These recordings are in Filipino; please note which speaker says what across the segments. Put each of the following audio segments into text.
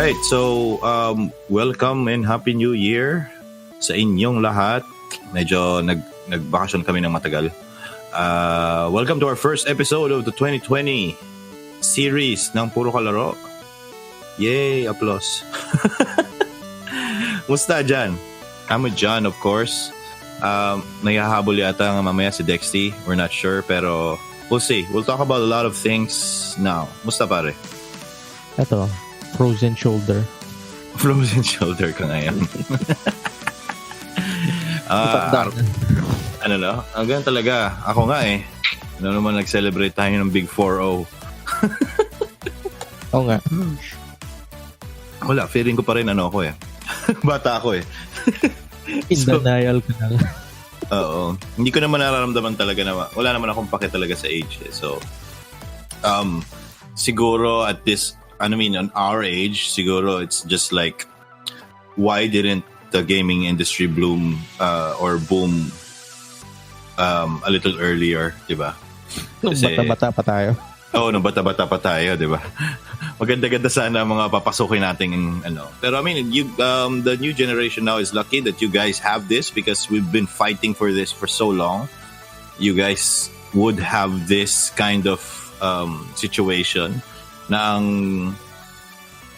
Speaker 1: Alright, so welcome and Happy New Year sa inyong lahat. Medyo nagbakasyon kami ng matagal. Welcome to our first episode of the 2020 series ng Puro Laro. Yay, applause. Musta dyan? I'm with John, of course. May hahabol yata mamaya si Dexty. We're not sure, pero we'll see. We'll talk about a lot of things now. Musta pare?
Speaker 2: Ito, frozen shoulder.
Speaker 1: Frozen shoulder ka ngayon. Ano no? Hanggang talaga. Ako nga eh. Ano naman nag-celebrate tayo ng Big 4-0.
Speaker 2: Oo nga.
Speaker 1: Wala, feeling ko pa rin ano ako eh. Bata ako eh.
Speaker 2: In denial ka lang.
Speaker 1: Oo. Hindi ko naman nararamdaman talaga na wala naman akong pake talaga sa age eh. So, siguro at this, on our age, siguro it's just like, why didn't the gaming industry bloom or boom a little earlier, di ba?
Speaker 2: Nung bata-bata pa tayo.
Speaker 1: Oo, nung bata-bata pa tayo, di ba? Maganda-ganda sana mga papasukin natin ano. Pero the new generation now is lucky that you guys have this because we've been fighting for this for so long. You guys would have this kind of situation na ang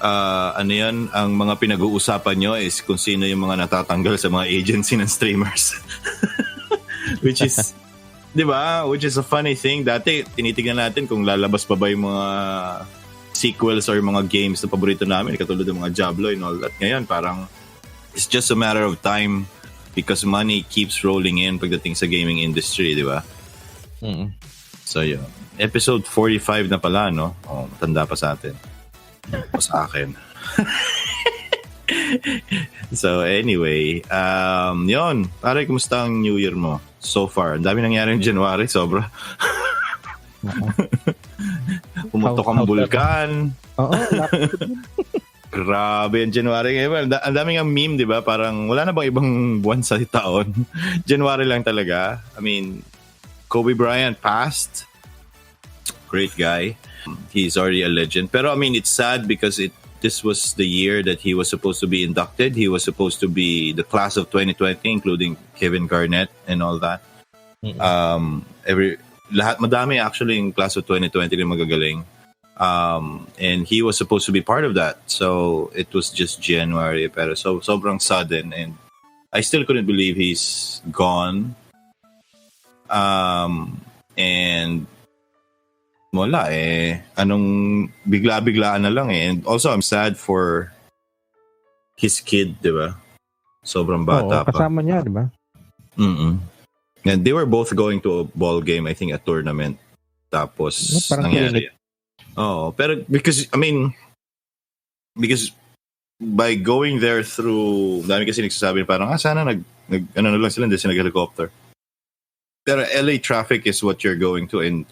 Speaker 1: ang mga pinag-uusapan nyo is kung sino yung mga natatanggal sa mga agency ng streamers. Which is, di ba? Which is a funny thing. Dati, tinitignan natin kung lalabas pa ba yung mga sequels or mga games na paborito namin, katulad ng mga Diablo and all that. Ngayon, parang it's just a matter of time because money keeps rolling in pagdating sa gaming industry, di ba?
Speaker 2: Mm-hmm.
Speaker 1: So, yun. Episode 45 na pala, no? Oh, matanda pa sa atin. O sa akin. So, anyway. Yun. Pare, kumusta ang New Year mo? So far. Ang dami nangyari ng January. Sobra. Pumuntok ang bulkan.
Speaker 2: Oo.
Speaker 1: Grabe ang January ngayon. Ang daming ang meme, di ba? Parang wala na bang ibang buwan sa taon? January lang talaga. I mean, Kobe Bryant passed. Great guy. He's already a legend. Pero I mean, it's sad because this was the year that he was supposed to be inducted. He was supposed to be the class of 2020, including Kevin Garnett and all that. Madami actually in class of 2020 rin magagaling. And he was supposed to be part of that. So it was just January. Pero sobrang sudden. And I still couldn't believe he's gone. And wala eh. Anong bigla-biglaan na lang eh. And also, I'm sad for his kid, di ba? Sobrang bata pa.
Speaker 2: Kasama niya, di ba?
Speaker 1: Mm-mm. And they were both going to a ball game, I think, a tournament. Tapos, nangyari. Oo. Pero, because by going there through, dami kasi nagsasabi, parang, sana ano na lang sila, hindi sila nag-helicopter. Pero LA traffic is what you're going to, and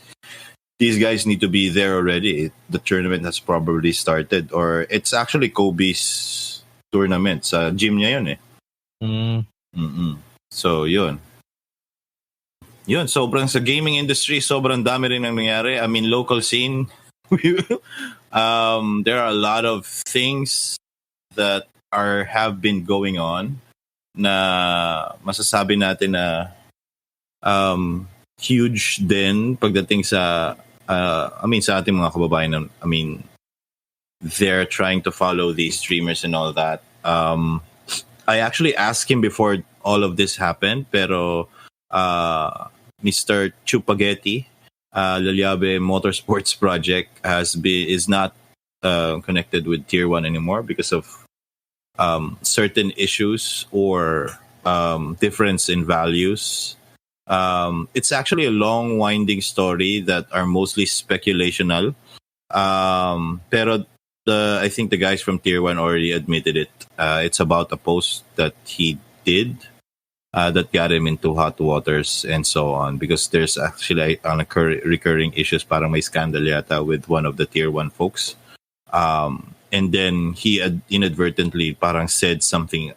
Speaker 1: these guys need to be there already. The tournament has probably started, or it's actually Kobe's tournament. Sa gym niya yun eh. So, yun. Sobrang sa gaming industry, sobrang dami rin ang nangyari. I mean, local scene, there are a lot of things that have been going on na masasabi natin na huge din pagdating sa sa ating mga kababayan. They're trying to follow these streamers and all that. I actually asked him before all of this happened, pero Mr. Chupagetti, Lalyabe Motorsports Project is not connected with Tier 1 anymore because of certain issues or difference in values. It's actually a long winding story that are mostly speculational. Pero I think the guys from Tier 1 already admitted it. It's about a post that he did that got him into hot waters and so on, because there's actually recurring issues, parang may scandal yata with one of the Tier 1 folks. And then he inadvertently parang said something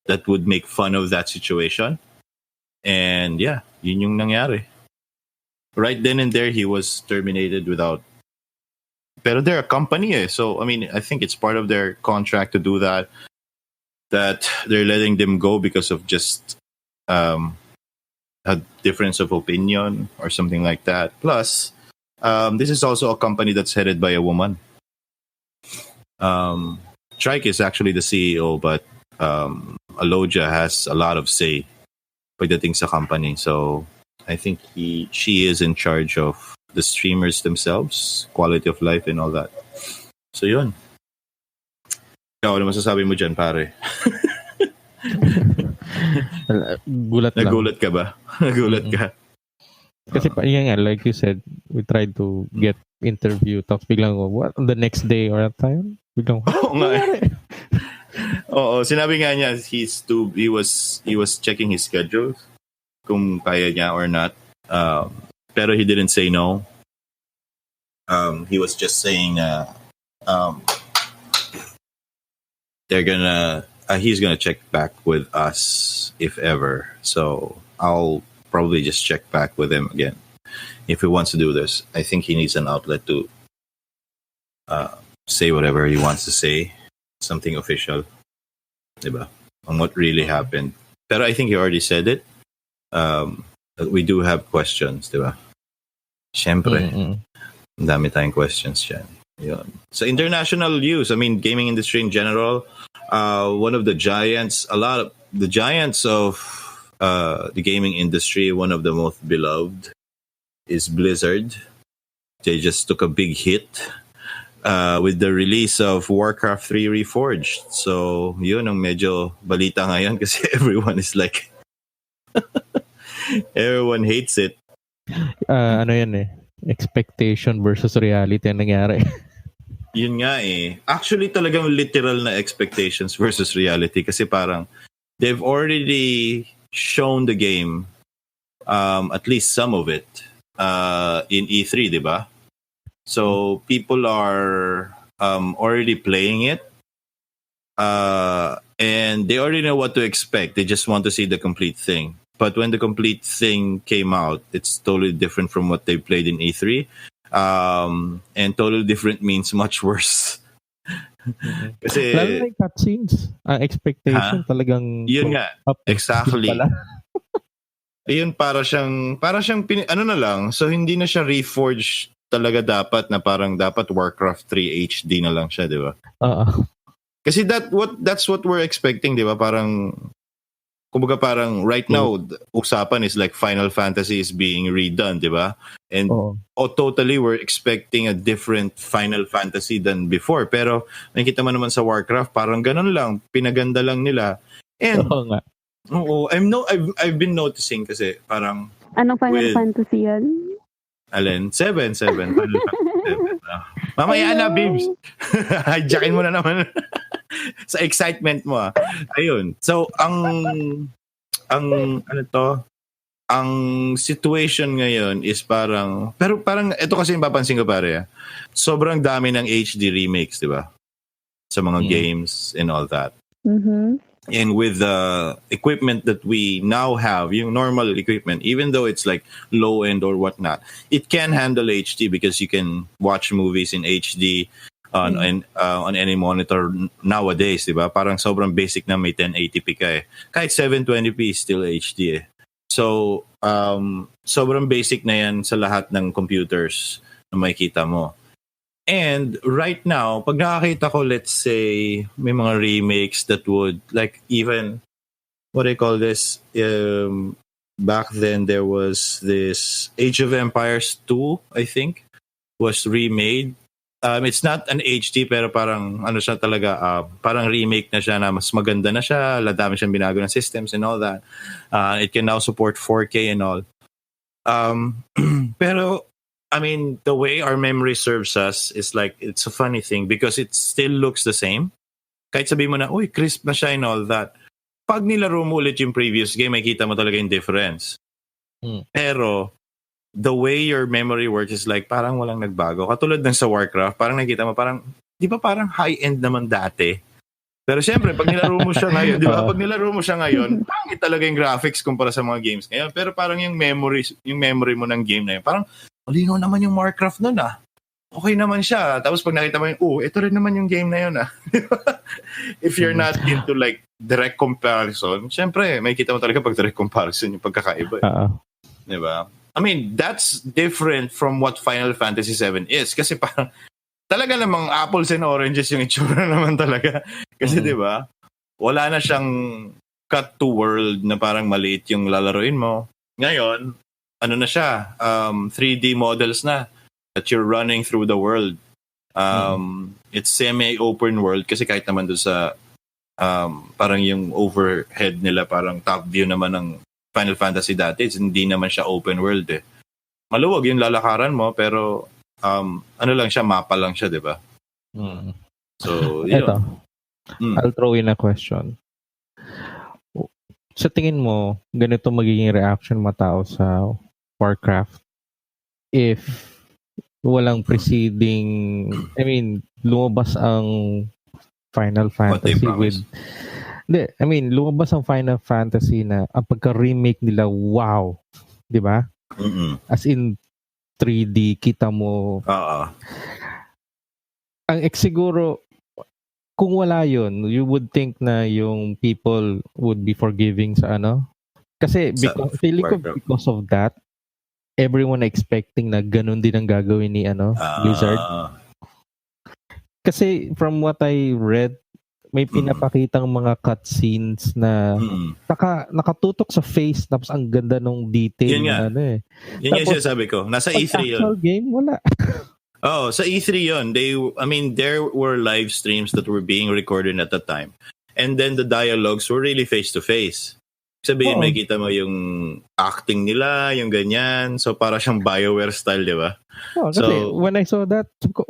Speaker 1: that would make fun of that situation. And yeah, yun yung nangyari. Right then and there, he was terminated without pero they're a company so I mean I think it's part of their contract to do that they're letting them go because of just a difference of opinion or something like that. Plus this is also a company that's headed by a woman. Trike is actually the CEO, but Aloja has a lot of say pagdating sa company. So I think she is in charge of the streamers themselves, quality of life and all that. So yun. Ikaw, ano masasabi mo dyan, pare?
Speaker 2: Gulat lang.
Speaker 1: Nagulat ka ba? Nagulat ka?
Speaker 2: Kasi yan nga, like you said, we tried to get interview, tapos biglang, what, the next day or that time? Biglang,
Speaker 1: oo nga eh. Oo, sinabi nga niya, he was checking his schedule, kung kaya niya or not. Pero he didn't say no. He was just saying, he's gonna check back with us if ever. So I'll probably just check back with him again if he wants to do this. I think he needs an outlet to say whatever he wants to say, something official, diba? On what really happened. Pero I think he already said it. We do have questions, diba? Siyempre, ang dami tayong questions dyan. Yun. So international use, I mean, gaming industry in general, one of the giants, the giants of the gaming industry, one of the most beloved is Blizzard. They just took a big hit with the release of Warcraft 3 Reforged. So, yun ang medyo balita ngayon kasi everyone is like, everyone hates it.
Speaker 2: Ano yan eh, expectation versus reality ang nangyari.
Speaker 1: Yun nga eh. Actually, talagang literal na expectations versus reality kasi parang they've already shown the game, at least some of it, in E3, di ba? So, people are already playing it, and they already know what to expect. They just want to see the complete thing. But when the complete thing came out, it's totally different from what they played in E3. And totally different means much worse. Kasi
Speaker 2: lalo na yung cutscenes. Ang expectation talagang
Speaker 1: yun nga. Exactly. Ayun, para siyang ano na lang. So hindi na siya Reforged talaga dapat na parang dapat Warcraft 3 HD na lang siya, di ba? Kasi that's what we're expecting, di ba? Parang kumbaga parang right now, usapan is like Final Fantasy is being redone, di ba? And totally we're expecting a different Final Fantasy than before. Pero nakikita mo naman sa Warcraft, parang ganun lang, pinaganda lang nila. And I've been noticing kasi parang
Speaker 3: anong Final Fantasy yan?
Speaker 1: Alin? 7. Final Fantasy 7. Mamaya na, Vivz. Hijackin mo na naman. Sa excitement mo Ayun. So, ang situation ngayon is parang, pero parang, ito kasi yung papansin ko pare sobrang dami ng HD remakes, di ba? Sa mga games and all that.
Speaker 3: Mm-hmm.
Speaker 1: And with the equipment that we now have, yung normal equipment, even though it's like low end or whatnot, it can handle HD because you can watch movies in HD on any monitor nowadays, diba? Parang sobrang basic na may 1080p ka Kahit 720p is still HD So, sobrang basic na yan sa lahat ng computers na makikita mo. And right now, pag nakakita ko, let's say, may mga remakes that would, like even, what I call this, back then there was this Age of Empires 2, I think, was remade. It's not an HD, pero parang, ano siya talaga, parang remake na siya na mas maganda na siya, dami siyang binago ng systems and all that. It can now support 4K and all. Pero, I mean, the way our memory serves us is like, it's a funny thing because it still looks the same. Kahit sabihin mo na, uy, crisp na siya and all that. Pag nilaro mo ulit yung previous game, makikita mo talaga yung difference. Pero, the way your memory works is like, parang walang nagbago. Katulad ng sa Warcraft, parang nakikita mo, parang, di ba parang high-end naman dati? Pero siyempre, pag nilaro mo siya ngayon, di ba? Pag nilaro mo siya ngayon, pangit talaga yung graphics kumpara sa mga games ngayon. Pero parang yung memory mo ng game na yun, parang, malinaw naman yung Warcraft nun okay naman siya. Tapos pag nakita mo yung, ito rin naman yung game na yun, ah. If you're not into like direct comparison, syempre, may kita mo talaga pag direct comparison yung pagkakaiba. Diba? I mean, that's different from what Final Fantasy VII is. Kasi parang, talaga namang apples and oranges yung itsura naman talaga. Kasi diba, wala na siyang cut to world na parang maliit yung lalaroin mo. Ngayon, ano na siya, 3D models na that you're running through the world. It's semi-open world kasi kahit naman doon sa parang yung overhead nila, parang top view naman ng Final Fantasy dati, hindi naman siya open world eh. Maluwag yung lalakaran mo pero ano lang siya, mapa lang siya, di ba? So, yun.
Speaker 2: Eto, I'll throw in a question. Sa tingin mo, ganito magiging reaction mga tao sa Warcraft if walang preceding, I mean, lumabas ang Final Fantasy with... Hindi, I mean, lumabas ang Final Fantasy na ang pagka-remake nila, wow! Di ba? As in, 3D, kita mo. Ang siguro, kung wala yun, you would think na yung people would be forgiving sa ano? Kasi feeling ko because of that, everyone expecting na ganun din ang gagawin ni Blizzard. Kasi from what I read, may pinapakitang mga cutscenes na nakatutok sa face tapos ang ganda nung detail.
Speaker 1: Yun nga. Yun yung sinasabi ko. Nasa E3 yun.
Speaker 2: Actual game, wala.
Speaker 1: Sa E3 yun. There were live streams that were being recorded at the time. And then the dialogues were really face-to-face. Sabihin, may kita mo yung acting nila, yung ganyan. So, para siyang BioWare style, di ba?
Speaker 2: Kasi when I saw that, sabi ko,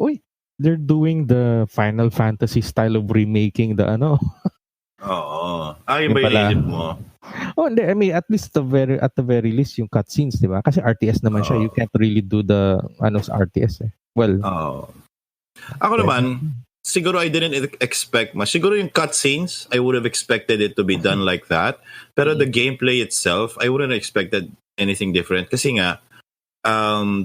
Speaker 2: they're doing the Final Fantasy style of remaking the ano.
Speaker 1: Yung ba yung isip mo?
Speaker 2: Hindi. I mean, at least at the very least, yung cutscenes, di ba? Kasi RTS naman siya. You can't really do the RTS eh. Well,
Speaker 1: ako naman, siguro I didn't expect much. Siguro yung cutscenes, I would have expected it to be done like that. Pero the gameplay itself, I wouldn't have expected anything different. Kasi nga,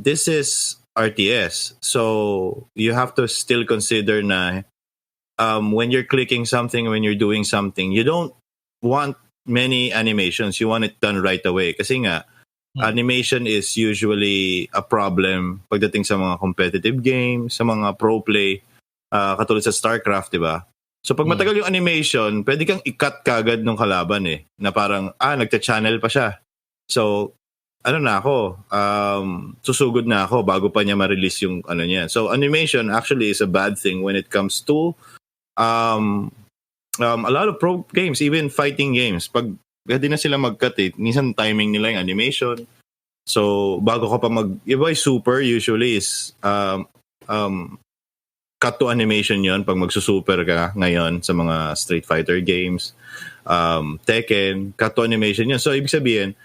Speaker 1: this is RTS. So, you have to still consider na when you're clicking something, when you're doing something, you don't want many animations. You want it done right away. Kasi nga, animation is usually a problem pagdating sa mga competitive games, sa mga pro play, katulad sa StarCraft, di ba? So pag matagal yung animation, pwede kang i-cut kagad ng kalaban eh, na parang, nagta-channel pa siya. So, susugod na ako bago pa niya ma-release yung niya. So animation actually is a bad thing when it comes to a lot of pro games, even fighting games. Pag hindi na sila mag-cut minsan timing nila yung animation. So, bago ka pa iba super usually is cut to animation yon pag magsusuper ka ngayon sa mga Street Fighter games. Tekken, cut to animation yun. So, ibig sabihin,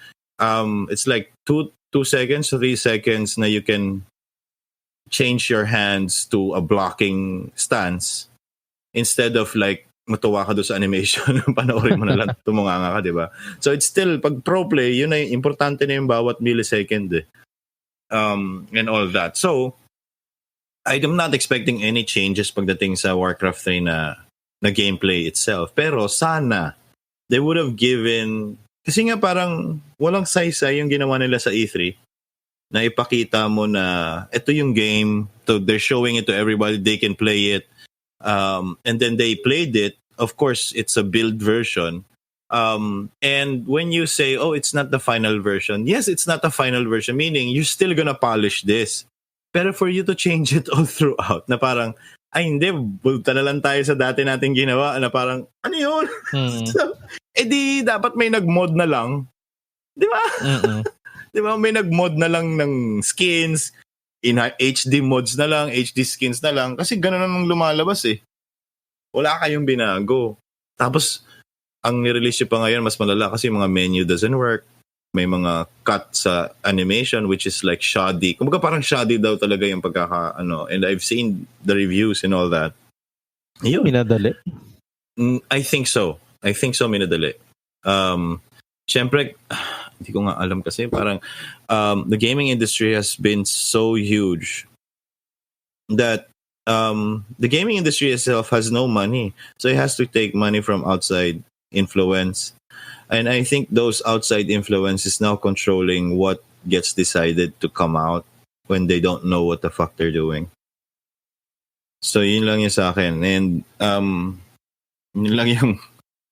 Speaker 1: it's like 2 seconds, 3 seconds na you can change your hands to a blocking stance instead of like matuwa ka doon sa animation, panoorin mo na lang, tumunganga ka, di ba? So it's still, pag pro play, yun ay importante na yung bawat millisecond and all that. So, I'm not expecting any changes pagdating sa Warcraft 3 na gameplay itself. Pero sana, they would have given, kasi nga parang walang saysay yung ginawa nila sa E3 na ipakita mo na ito yung game, so they're showing it to everybody, they can play it. And then they played it. Of course, it's a build version. And when you say, it's not the final version. Yes, it's not the final version, meaning you're still gonna polish this. Pero for you to change it all throughout, na parang, hindi, bulta na lang tayo sa dati nating ginawa, na parang, ano yun? So, di, dapat may nag-mod na lang. Di ba? Di ba? May nag-mod na lang ng skins, in HD mods na lang, HD skins na lang. Kasi gano'n na nang lumalabas eh. Wala kayong binago. Tapos, ang nirelease pa ngayon, mas malala kasi mga menu doesn't work. May mga cut sa animation which is like shoddy. Kumbaga parang shoddy daw talaga yung and I've seen the reviews and all that. Yun.
Speaker 2: Minadali?
Speaker 1: I think so, minadali. Siyempre, hindi ko nga alam kasi parang the gaming industry has been so huge that the gaming industry itself has no money, so it has to take money from outside influence, and I think those outside influence is now controlling what gets decided to come out when they don't know what the fuck they're doing. So yun lang yung sa akin, and yun lang yung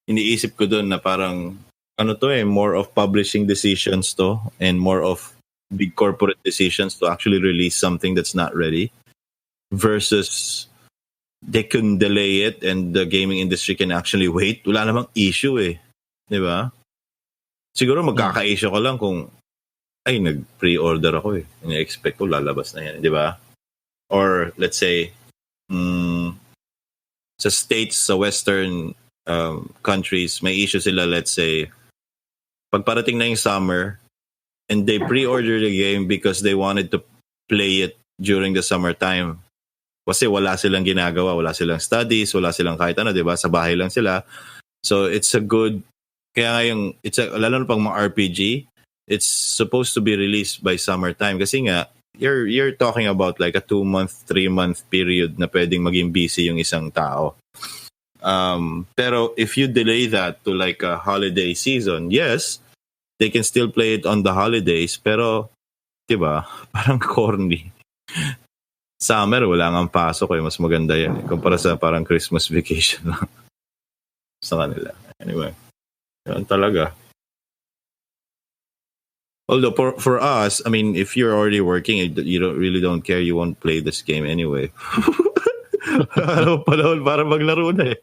Speaker 1: iniisip ko doon na parang ano to more of publishing decisions to, and more of big corporate decisions to actually release something that's not ready, versus they can delay it and the gaming industry can actually wait. Wala namang issue di ba? Siguro magkaka-issue ko lang kung ay nag-pre-order ako ini-expect ko lalabas na yan, di ba? Or let's say sa states, sa western countries, may issue sila, let's say pag parating na yung summer and they pre-order the game because they wanted to play it during the summertime. Kasi wala silang ginagawa, wala silang studies, wala silang kahit ano, 'di ba? Sa bahay lang sila. So it's a good, kaya nga yung lalo na pang mga RPG, it's supposed to be released by summertime kasi nga you're talking about like a 2-month, 3-month period na pwedeng maging busy yung isang tao. Pero if you delay that to like a holiday season, yes, they can still play it on the holidays, pero 'di ba? Parang corny. Summer, wala nga pasok mas maganda yan kumpara sa parang Christmas vacation lang sa kanila. Anyway, yun talaga. Although for us, I mean, if you're already working, you don't care, you won't play this game anyway. Ano panahon para maglaro na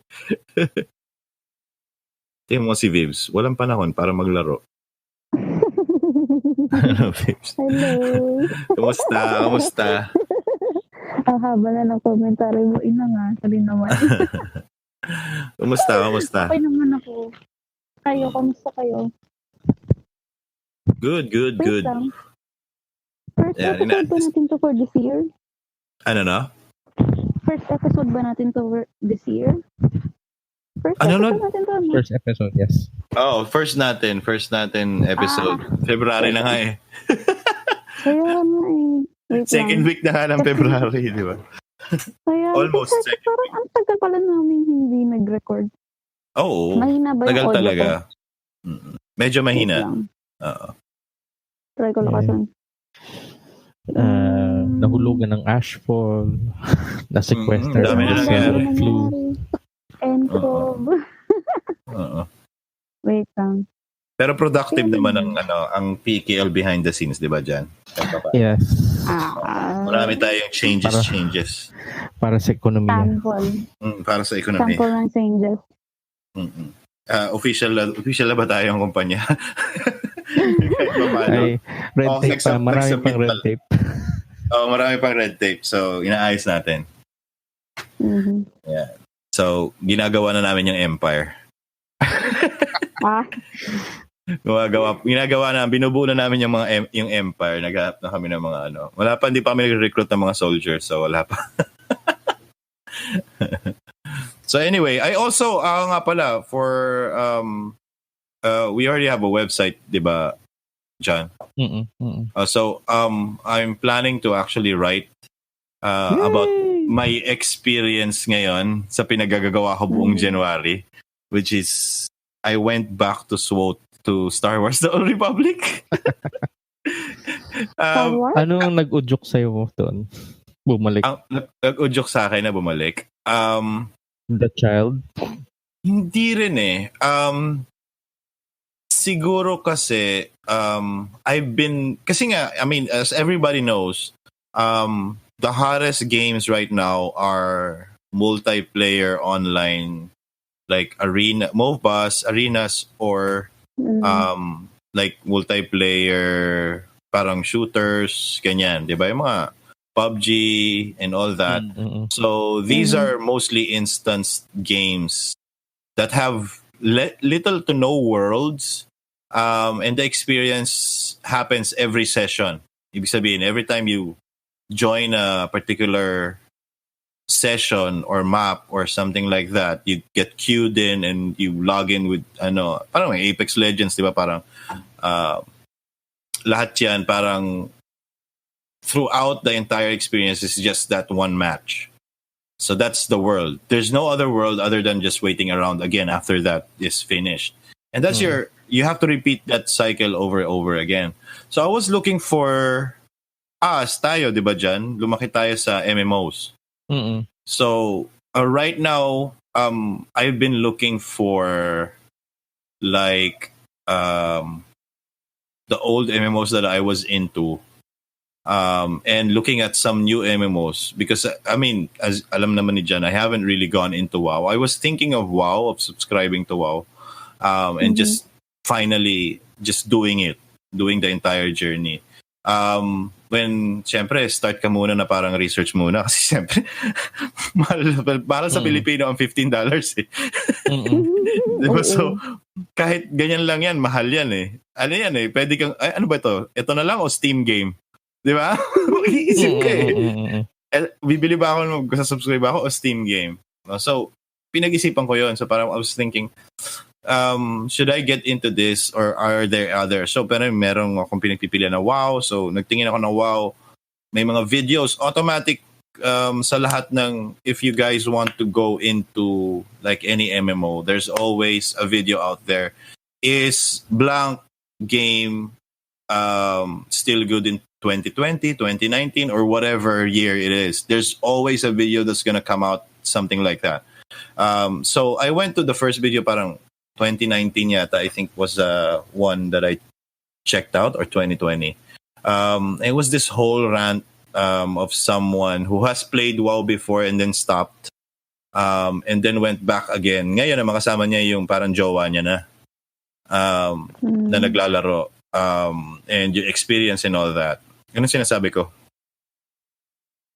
Speaker 1: Tingnan mo si Vivz, walang panahon para maglaro. Ano, Vivz?
Speaker 3: Hello.
Speaker 1: Kamusta?
Speaker 3: Ang haba na ng komentary mo. Ina nga. Sorry naman.
Speaker 1: Kamusta?
Speaker 3: Okay naman ako. Kayo, kamusta kayo?
Speaker 1: Good.
Speaker 3: Lang. First episode ba natin to for this year?
Speaker 1: Ano na?
Speaker 3: First episode ba natin to this year? First
Speaker 2: episode, yes.
Speaker 1: Oh, first natin episode. February na nga
Speaker 3: Kaya nga
Speaker 1: Second week na nga ng February, di ba?
Speaker 3: Kaya,
Speaker 1: almost second
Speaker 3: parang
Speaker 1: week.
Speaker 3: Ang tagal pala namin hindi nag-record.
Speaker 1: Oo.
Speaker 3: Mahina ba
Speaker 1: tagal
Speaker 3: yung audio
Speaker 1: talaga.
Speaker 3: ko?
Speaker 1: Medyo mahina. Oo.
Speaker 3: Try ko lakasan.
Speaker 2: Nahulugan ng ashfall. Na-sequester.
Speaker 1: Dami na nangyari.
Speaker 2: Flu.
Speaker 3: Encob.
Speaker 1: Oo.
Speaker 3: Wait lang.
Speaker 1: Pero productive naman ang PKL behind the scenes, di ba, Jan?
Speaker 2: Yes.
Speaker 1: Marami tayong changes.
Speaker 2: Para sa ekonomiya.
Speaker 3: Sample.
Speaker 1: Para sa ekonomiya.
Speaker 3: Sample ng changes.
Speaker 1: Official na ba tayong kumpanya?
Speaker 2: Ay, red tape pa. Marami pang red tape.
Speaker 1: Marami pang red tape. So, inaayos natin.
Speaker 3: Mm-hmm.
Speaker 1: Yeah. So, ginagawa na namin yung Empire. Ginagawa na, binubuo na namin yung Empire. Naghahanap na kami ng mga Wala pa, hindi pa kami nag-recruit ng mga soldiers, so wala pa. So anyway, I also, nga pala, for, we already have a website, di ba, John? So, I'm planning to actually write about my experience ngayon sa pinagagagawa ko buong January, which is, I went back to Star Wars The Old Republic.
Speaker 2: Ano nag-udyok sa'yo doon? Bumalik?
Speaker 1: Nag-udyok sa akin na bumalik.
Speaker 2: The Child?
Speaker 1: Hindi rin siguro kasi, kasi nga, I mean, as everybody knows, the hottest games right now are multiplayer online, like MOBAs, arenas, or like multiplayer parang shooters, ganyan, 'di ba? Yung mga PUBG and all that. So these are mostly instance games that have little to no worlds, and the experience happens every session. Ibig sabihin, every time you join a particular session or map or something like that, you get queued in and you log in with parang Apex Legends, di ba? Parang lahat yan parang throughout the entire experience is just that one match. So that's the world. There's no other world other than just waiting around again after that is finished. And that's you have to repeat that cycle over and over again. So I was looking for tayo, di ba dyan? Lumaki tayo sa MMOs.
Speaker 2: Mm-mm.
Speaker 1: So right now, I've been looking for like the old MMOs that I was into. And looking at some new MMOs because I mean, as alam naman ni Jan, I haven't really gone into WoW. I was thinking of WoW, of subscribing to WoW, and just finally just doing the entire journey. When syempre start ka muna na parang research muna kasi syempre mahal sa Pilipino ang $15 eh. Diba? So kahit ganyan lang yan, mahal yan eh. Ano yan eh, pwede kang ano ba to? Ito na lang o Steam game? Di ba? Mag-iisip ka eh. Bibili ba ako, mag-subscribe ako o Steam game? So, pinag-isipan ko yun. So, parang I was thinking, should I get into this or are there others? So, pero meron akong pinagpipili na WoW. So, nagtingin ako ng WoW. May mga videos, automatic sa lahat ng, if you guys want to go into like any MMO, there's always a video out there. Is blank game still good in 2020, 2019, or whatever year it is? There's always a video that's gonna come out, something like that. So I went to the first video, parang 2019 yata, I think was one that I checked out, or 2020. It was this whole rant of someone who has played WoW before and then stopped, and then went back again. Ngayon, makasama niya yung parang jowa niya na naglalaro, and your experience and all that. Ganun sinasabi ko.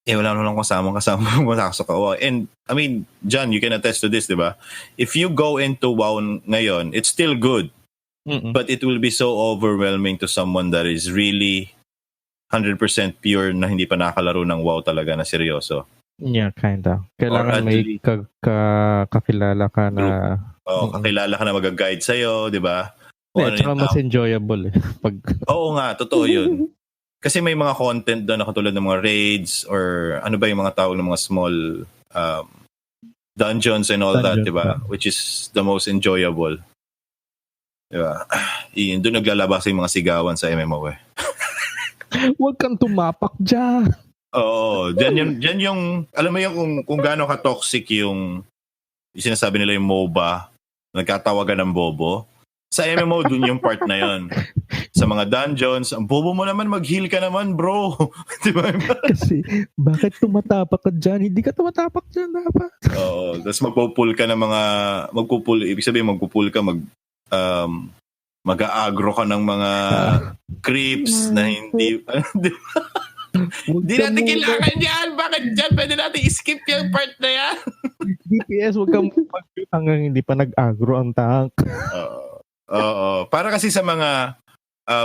Speaker 1: Wala naman kasama sa WoW. And, I mean, John, you can attest to this, di ba? If you go into WoW ngayon, it's still good. But it will be so overwhelming to someone that is really 100% pure na hindi pa nakalaro ng WoW talaga na seryoso.
Speaker 2: Yeah, kinda. Kailangan may kakilala ka na...
Speaker 1: kakilala ka na mag-guide sa'yo, di ba?
Speaker 2: Tsaka mas enjoyable eh.
Speaker 1: Oo nga, totoo yun. Kasi may mga content doon na katulad ng mga raids or ano ba yung mga tawag ng mga small dungeons and all that, diba? Which is the most enjoyable. Diba? Doon naglalabas yung mga sigawan sa MMO eh.
Speaker 2: Huwag kang tumapak dyan.
Speaker 1: Oo. Dyan yung, alam mo yung kung gaano ka-toxic yung sinasabi nila yung MOBA, nagkatawagan ng bobo. Sa MMO, dun yung part na yon. Sa mga dungeons, ang bobo mo naman, mag-heal ka naman, bro. Diba?
Speaker 2: Kasi, bakit tumatapak ka dyan? Hindi ka tumatapak dyan dapat.
Speaker 1: Oo. Tapos magpupul ka ng mga, ibig sabihin, magpupul ka, mag-aagro ka ng mga creeps na hindi, diba? Hindi natin kailangan yan. Bakit dyan? Pwede natin skip yung part na yan.
Speaker 2: DPS, huwag kang mag-shoot hanggang hindi pa nag-agro ang tank.
Speaker 1: Oo. Para kasi sa mga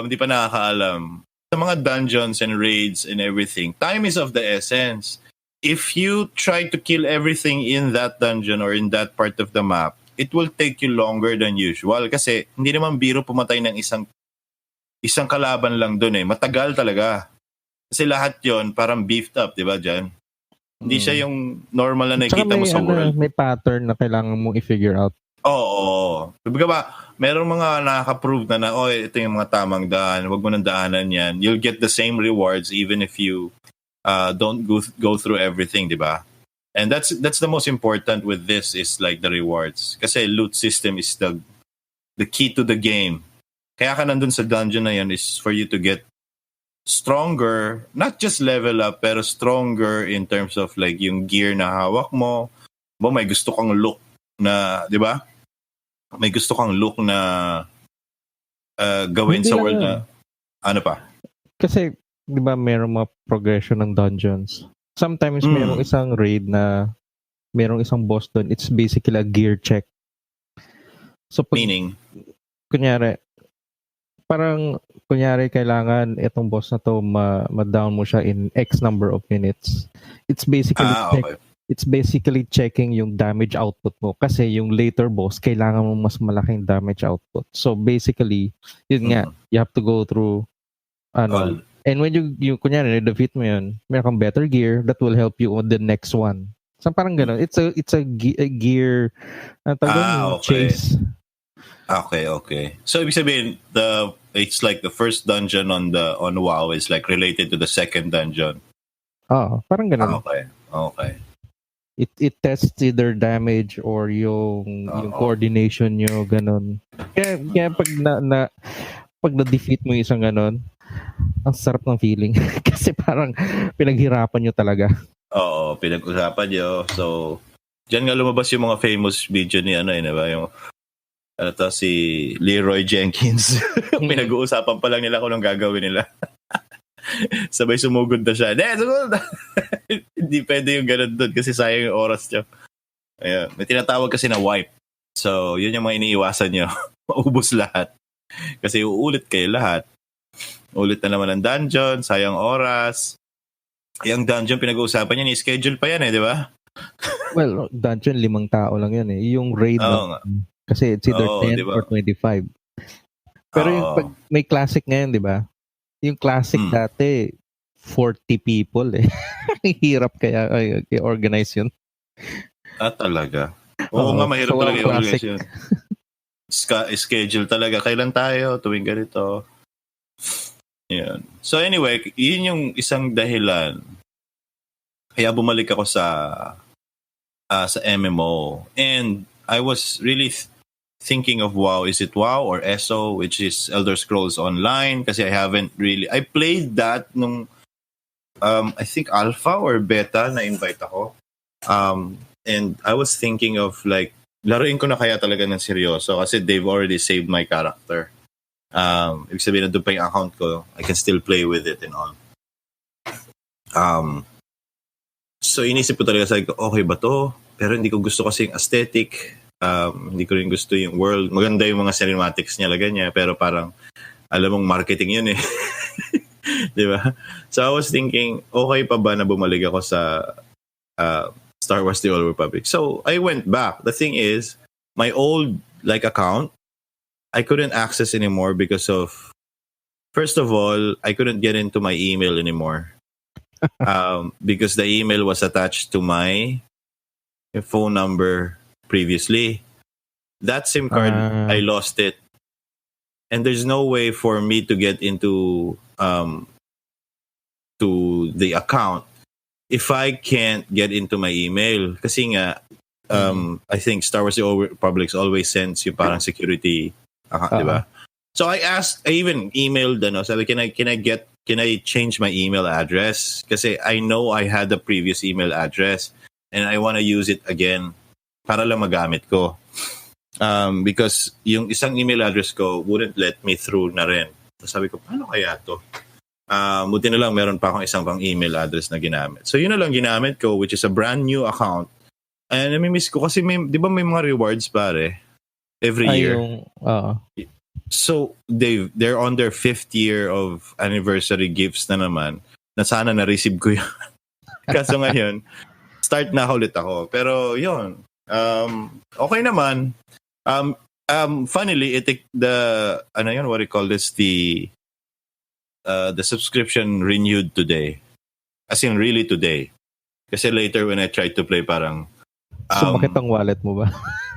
Speaker 1: hindi pa nakakaalam, sa mga dungeons and raids and everything, time is of the essence. If you try to kill everything in that dungeon or in that part of the map, it will take you longer than usual. Kasi hindi naman biro pumatay ng isang kalaban lang dun eh. Matagal talaga. Kasi lahat yon parang beefed up, di ba, Jan? Hindi siya yung normal na nakikita mo sa world.
Speaker 2: May pattern na kailangan mong i-figure out.
Speaker 1: Oo. Sabi ka ba, merong mga nakaka-prove na ito yung mga tamang daan, wag mo nang daanan yan. You'll get the same rewards even if you don't go through everything, di ba? And that's the most important with this is like the rewards. Kasi loot system is the key to the game. Kaya ka nandun sa dungeon na yan is for you to get stronger, not just level up, pero stronger in terms of like yung gear na hawak mo. May gusto kang look na, di ba? May gusto kang look na gawin
Speaker 2: Hindi
Speaker 1: sa world na ano pa?
Speaker 2: Kasi, di ba, mayroong mga progression ng dungeons. Sometimes mayroong isang raid na mayroong isang boss doon. It's basically a gear check. So,
Speaker 1: Meaning?
Speaker 2: Kunyari, kailangan itong boss na to ma-down mo siya in X number of minutes. It's basically It's basically checking yung damage output mo kasi yung later boss kailangan mo mas malaking damage output. So basically, yun nga, you have to go through And when you kunyari, defeat mo yun, meron kang better gear that will help you on the next one. So parang gano'n. It's a gear,
Speaker 1: Okay.
Speaker 2: chase.
Speaker 1: Okay. So ibig sabihin, it's like the first dungeon on WoW is like related to the second dungeon.
Speaker 2: Parang gano'n.
Speaker 1: Okay.
Speaker 2: It tests either damage or yung coordination nyo, gano'n. Kaya pag na-defeat mo yung isang gano'n, ang sarap ng feeling. Kasi parang pinaghirapan nyo talaga.
Speaker 1: Oo, pinag-usapan nyo. So, dyan nga lumabas yung mga famous video ni diba? Yung si Leroy Jenkins. Pinag-uusapan pa lang nila kung anong gagawin nila. Sabay sumugod na siya. Sumugod na! Hindi pwede yung ganun doon kasi sayang yung oras nyo. Ayan. May tinatawag kasi na wipe. So, yun yung mga iniiwasan nyo. Maubos lahat. Kasi uulit kayo lahat. Ulit na naman ang dungeon, sayang oras. Yung dungeon pinag-uusapan yan, schedule pa yan di ba?
Speaker 2: Well, dungeon 5 tao lang yan Yung raid kasi it's either 10 diba? Or 25. Pero yung pag may classic ngayon, di ba? Yung classic dati, 40 people Hirap kaya i-organize yun.
Speaker 1: Talaga? Oo nga, mahirap talaga i-organize yun. Schedule talaga. Kailan tayo? Tuwing ganito. Yan. So anyway, yun yung isang dahilan. Kaya bumalik ako sa MMO. And I was really thinking of WoW. Is it WoW or ESO, which is Elder Scrolls Online? Kasi I played that nung I think alpha or beta na invite ako. And I was thinking of like, laruin ko na kaya talaga ng seryoso kasi they've already saved my character. Ibig sabihin na doon pa yung account ko, I can still play with it and all. So inisip ko talaga, sabi ko, okay ba to? Pero hindi ko gusto kasi yung aesthetic. Hindi ko rin gusto yung world. Maganda yung mga cinematics niya, laga niya, pero parang, alam mong marketing yun Di ba? So I was thinking, okay pa ba na bumalik ako sa Star Wars The Old Republic? So I went back. The thing is, my old account, I couldn't access anymore because of, first of all, I couldn't get into my email anymore. Because the email was attached to my phone number previously. That SIM card, I lost it. And there's no way for me to get into to the account if I can't get into my email. Kasi nga, I think Star Wars The Old Republic always sends you parang security account, diba? So I even emailed, sabi, can I change my email address? Kasi I know I had the previous email address and I want to use it again para lang magamit ko. Because yung isang email address ko wouldn't let me through na rin. So sabi ko, paano kaya to? Buti na lang meron pa akong isang pang email address na ginamit. So yun na lang ginamit ko, which is a brand new account. And namimiss ko kasi di ba may mga rewards pare? Every year. So they're on their 5th year of anniversary gifts na naman na sana na-receive ko yun. Kaso ngayon, start na ulit ako. Pero yun, okay naman. Funnily, what do you call this? The subscription renewed today. As in really today. Kasi later when I tried to play parang
Speaker 2: sumakit ang wallet mo ba?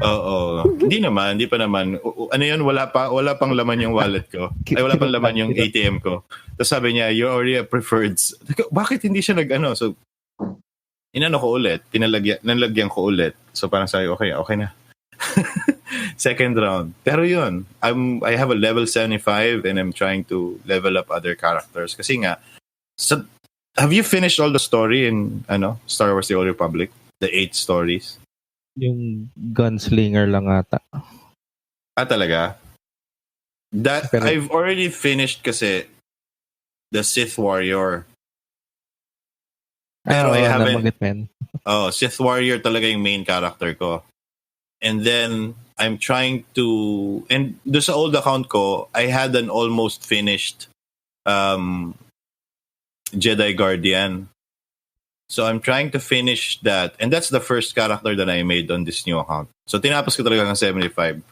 Speaker 1: Oo. Hindi pa naman. Ano yun? Wala pang laman yung wallet ko. Ay, wala pang laman yung ATM ko. Tapos sabi niya, you're already a preferred. Bakit hindi siya nag-ano? So, inano ko ulit. Nalagyan ko ulit. So, parang sabi, okay na. Second round. Pero yun, I have a level 75 and I'm trying to level up other characters. Kasi nga, have you finished all the story in Star Wars The Old Republic? The 8 stories?
Speaker 2: Yung gunslinger lang ata.
Speaker 1: Talaga? I've already finished kasi the Sith Warrior. Pero I haven't. Sith Warrior talaga yung main character ko. And then, I'm trying to... And doon sa old account ko, I had an almost finished Jedi Guardian. So, I'm trying to finish that. And that's the first character that I made on this new account. So, tinapos ko talaga ng 75.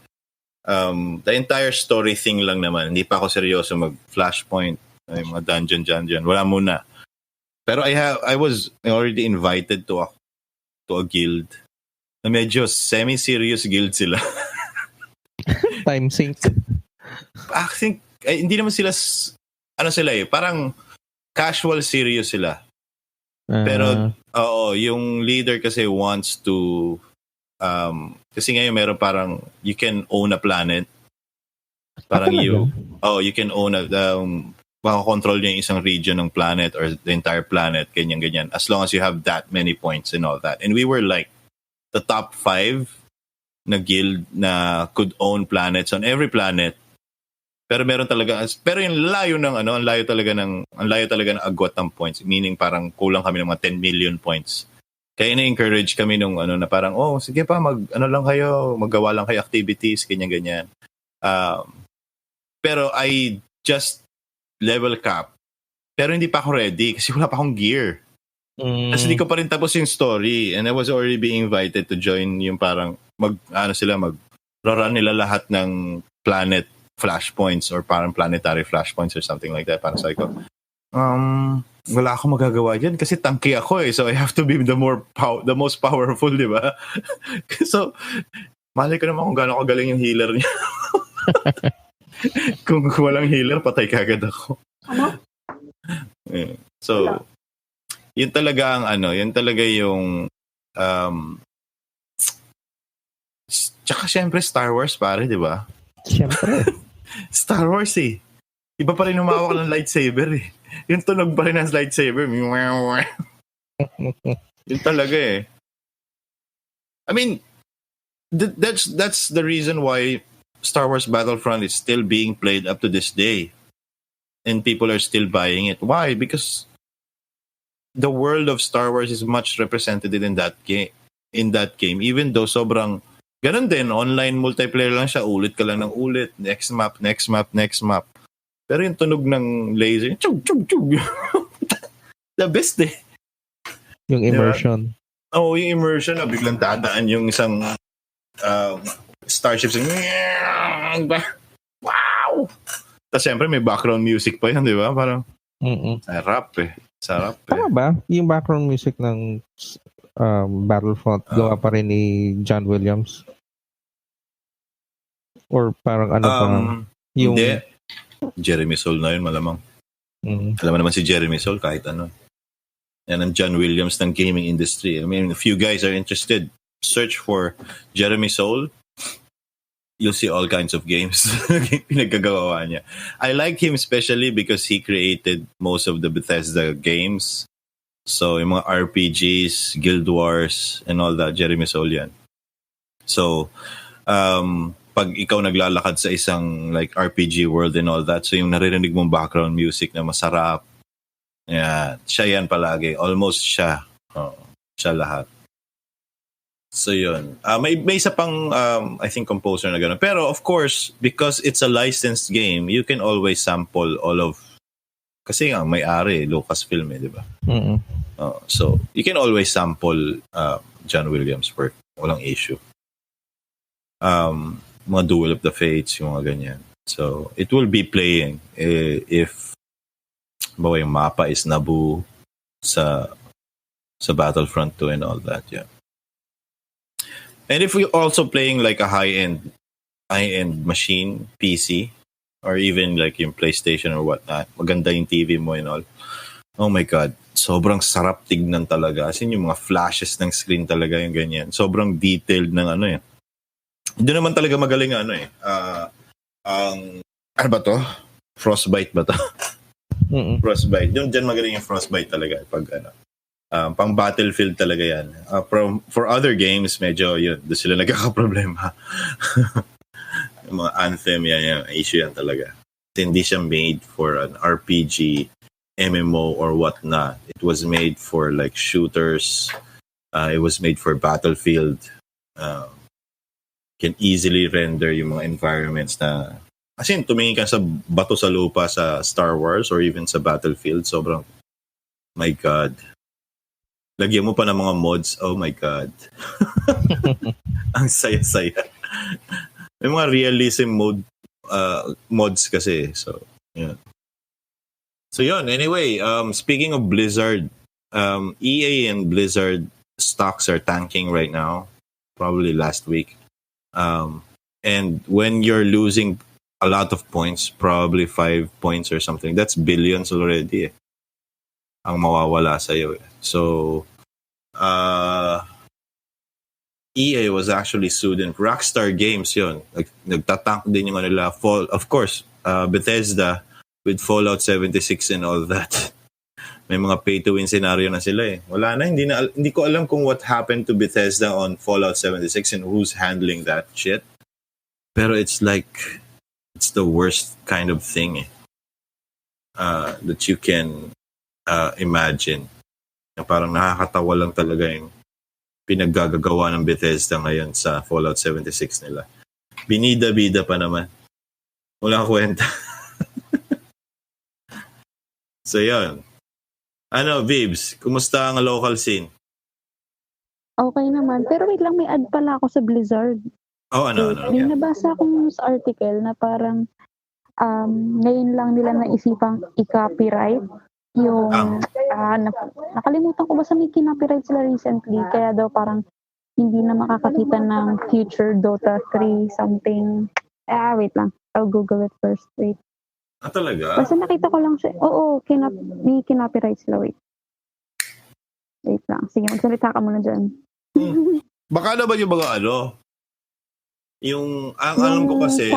Speaker 1: The entire story thing lang naman. Hindi pa ako seryoso mag-flashpoint. Ay, mga dungeon. Wala muna. Pero I was already invited to a guild. Na medyo semi-serious guild sila.
Speaker 2: Time sync.
Speaker 1: I think, hindi naman sila, sila parang casual serious sila. Pero, yung leader kasi wants to, kasi ngayon meron parang, you can own a planet. Parang you can own makakontrol niya yung isang region ng planet or the entire planet, ganyan. As long as you have that many points and all that. And we were like the top 5 na guild na could own planets on every planet. Pero meron talaga, pero yung layo talaga ng agwat ng points, meaning parang kulang kami ng mga 10 million points. Kaya na-encourage kami nung na parang, sige pa, maggawa lang kayo activities, ganyan. Pero I just level cap. Pero hindi pa ako ready kasi wala pa akong gear. Kasi hindi ko pa rin tapos yung story and I was already being invited to join yung parang mag-run nila lahat ng planet flashpoints or parang planetary flashpoints or something like that. Parang sabi ko, wala akong magagawa dyan kasi tanky ako so I have to be the most powerful, di ba? So, malay ko naman kung gaano kagaling yung healer niya. Kung walang healer, patay kagad ako. So, yun talaga yung tsaka syempre Star Wars pare, di ba?
Speaker 2: Syempre.
Speaker 1: Star Wars iba pa rin humawak ng lightsaber yung tunog pa rin ng lightsaber. Yun talaga I mean, that's the reason why Star Wars Battlefront is still being played up to this day. And people are still buying it. Why? Because the world of Star Wars is much represented in that game. Even though sobrang ganun din, online multiplayer lang siya, ulit ka lang ng ulit, next map. Pero yung tunog ng laser, chug. The best
Speaker 2: Yung immersion.
Speaker 1: Diba? Yung immersion na biglang dadaan yung isang starship. Wow! Tapos syempre may background music pa yan, di ba? Parang sarap.
Speaker 2: Tama ba? Yung background music ng Battlefront, gawa pa rin ni John Williams? Or parang yung...
Speaker 1: Hindi. Jeremy Soule na yun, malamang. Alam mo naman si Jeremy Soule, kahit ano. Yan ang John Williams ng gaming industry. I mean, if you guys are interested, search for Jeremy Soule. You'll see all kinds of games pinagkagawa niya. I like him especially because he created most of the Bethesda games. So, yung mga RPGs, Guild Wars, and all that, Jeremy Soule yan. So, pag ikaw naglalakad sa isang like RPG world and all that, so yung naririnig mong background music na masarap, siya yan palagi. Almost siya. Siya lahat. So, yun. May isa pang, I think, composer na gano'n. Pero, of course, because it's a licensed game, you can always sample all of, kasi nga, may-ari, Lucasfilm, di ba? So, you can always sample John Williams' work. Walang issue. Mga Duel of the Fates, yung mga ganyan. So, it will be playing if bawa yung mapa is Naboo sa Battlefront 2 and all that, yeah. And if we're also playing like a high-end machine, PC, or even like yung PlayStation or whatnot, maganda yung TV mo and all, oh my God, sobrang sarap tignan talaga. As in, yung mga flashes ng screen talaga yung ganyan. Sobrang detailed ng Doon naman talaga magaling ano ba to? Frostbite ba to? Frostbite. Diyan magaling yung Frostbite talaga pag pang Battlefield talaga yan. For other games, medyo yun, doon sila nagkakaproblema. Yung mga Anthem, yan, issue yan talaga. Kasi hindi siya made for an RPG, MMO, or whatnot. It was made for like shooters. It was made for Battlefield. Can easily render yung mga environments na... Kasi tumingin ka sa bato sa lupa sa Star Wars or even sa Battlefield, sobrang... My God. Lagyan mo pa ng mga mods. Oh my God. Ang saya-saya. May mga realism mods kasi. So, yeah. So yun, anyway, speaking of Blizzard, EA and Blizzard stocks are tanking right now, probably last week. And when you're losing a lot of points, probably 5 points or something, that's billions already ang mawawala sa'yo. So, EA was actually sued in Rockstar Games yun. Nagtatank din yung nila. Of course, Bethesda with Fallout 76 and all that. May mga pay-to-win scenario na sila eh. Wala na, hindi ko alam kung what happened to Bethesda on Fallout 76 and who's handling that shit. Pero it's like, it's the worst kind of thing that you can imagine. Parang nakakatawa lang talaga yung pinaggagawa ng Bethesda ngayon sa Fallout 76 nila. Binida-bida pa naman. Walang kwenta. So, yun. Vibz, kumusta ang local scene?
Speaker 3: Okay naman. Pero wait lang, may add pala ako sa Blizzard.
Speaker 1: Ano?
Speaker 3: May nabasa akong article na parang ngayon lang nila naisipang i-copyright yung nakalimutan ko basta may kinopyright sila recently kaya daw parang hindi na makakakita ng future Dota 3 something. Wait lang. I'll Google it first. Wait.
Speaker 1: Talaga?
Speaker 3: Basta nakita ko lang siya. Oo, may kinopyright sila. Wait lang. Sige, magsalita ka muna dyan.
Speaker 1: Baka naman yung mga yung alam ko kasi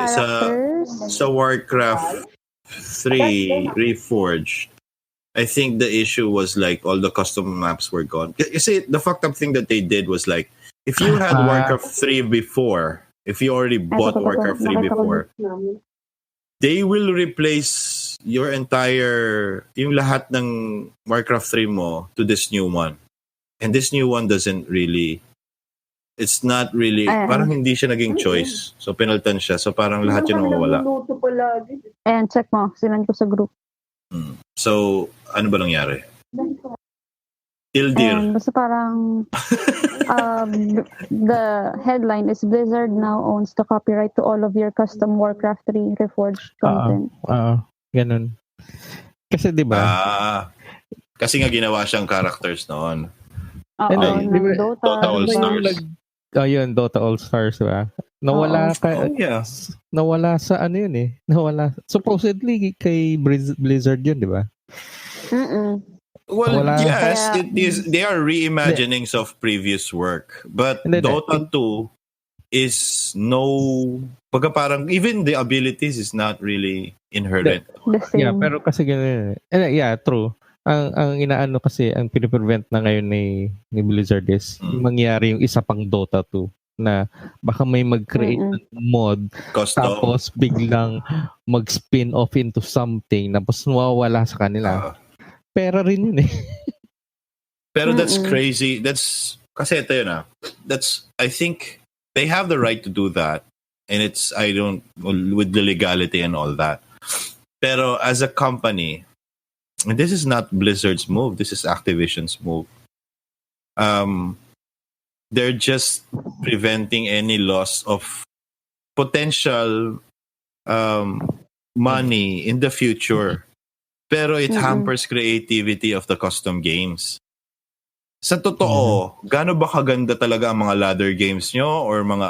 Speaker 1: sa Warcraft 3 Reforged, I think the issue was like all the custom maps were gone. Kasi the fucked up thing that they did was like, if you had Warcraft 3 before, if you already bought Warcraft 3 before, they will replace your entire, yung lahat ng Warcraft 3 mo to this new one. And this new one doesn't really, it's not really, parang hindi siya naging choice. So, pinaltan siya. So, parang lahat yun mawawala.
Speaker 3: Ayan, check mo. Sinan ko sa group.
Speaker 1: So, ano ba nangyari? Tildir.
Speaker 3: Basta parang the headline is Blizzard now owns the copyright to all of your custom Warcraft 3 Reforged content.
Speaker 2: Ganun. Kasi di ba?
Speaker 1: Kasi nga ginawa siyang characters noon.
Speaker 3: Dota
Speaker 1: All-Stars.
Speaker 2: Yun, Dota All-Stars, diba? Nawala nawala sa ano yun eh. Supposedly kay Blizzard yun, di ba?
Speaker 1: Well, yes, it is. They are reimaginings of previous work. But Dota 2 is parang even the abilities is not really inherent.
Speaker 2: Yeah, pero kasi ganun. Yeah, true. Ang inaano kasi, ang piniprevent na ngayon ni Blizzard is mangyari yung isa pang Dota 2 na baka may mag-create ng mod
Speaker 1: Custom.
Speaker 2: Tapos biglang mag-spin off into something tapos nawawala sa kanila. Pera rin yun eh.
Speaker 1: Pero that's crazy. Kasi ito yun I think they have the right to do that. And with the legality and all that. Pero as a company, and this is not Blizzard's move, this is Activision's move. They're just preventing any loss of potential money in the future. Pero it hampers creativity of the custom games. Sa totoo, gaano ba kaganda talaga ang mga ladder games nyo or mga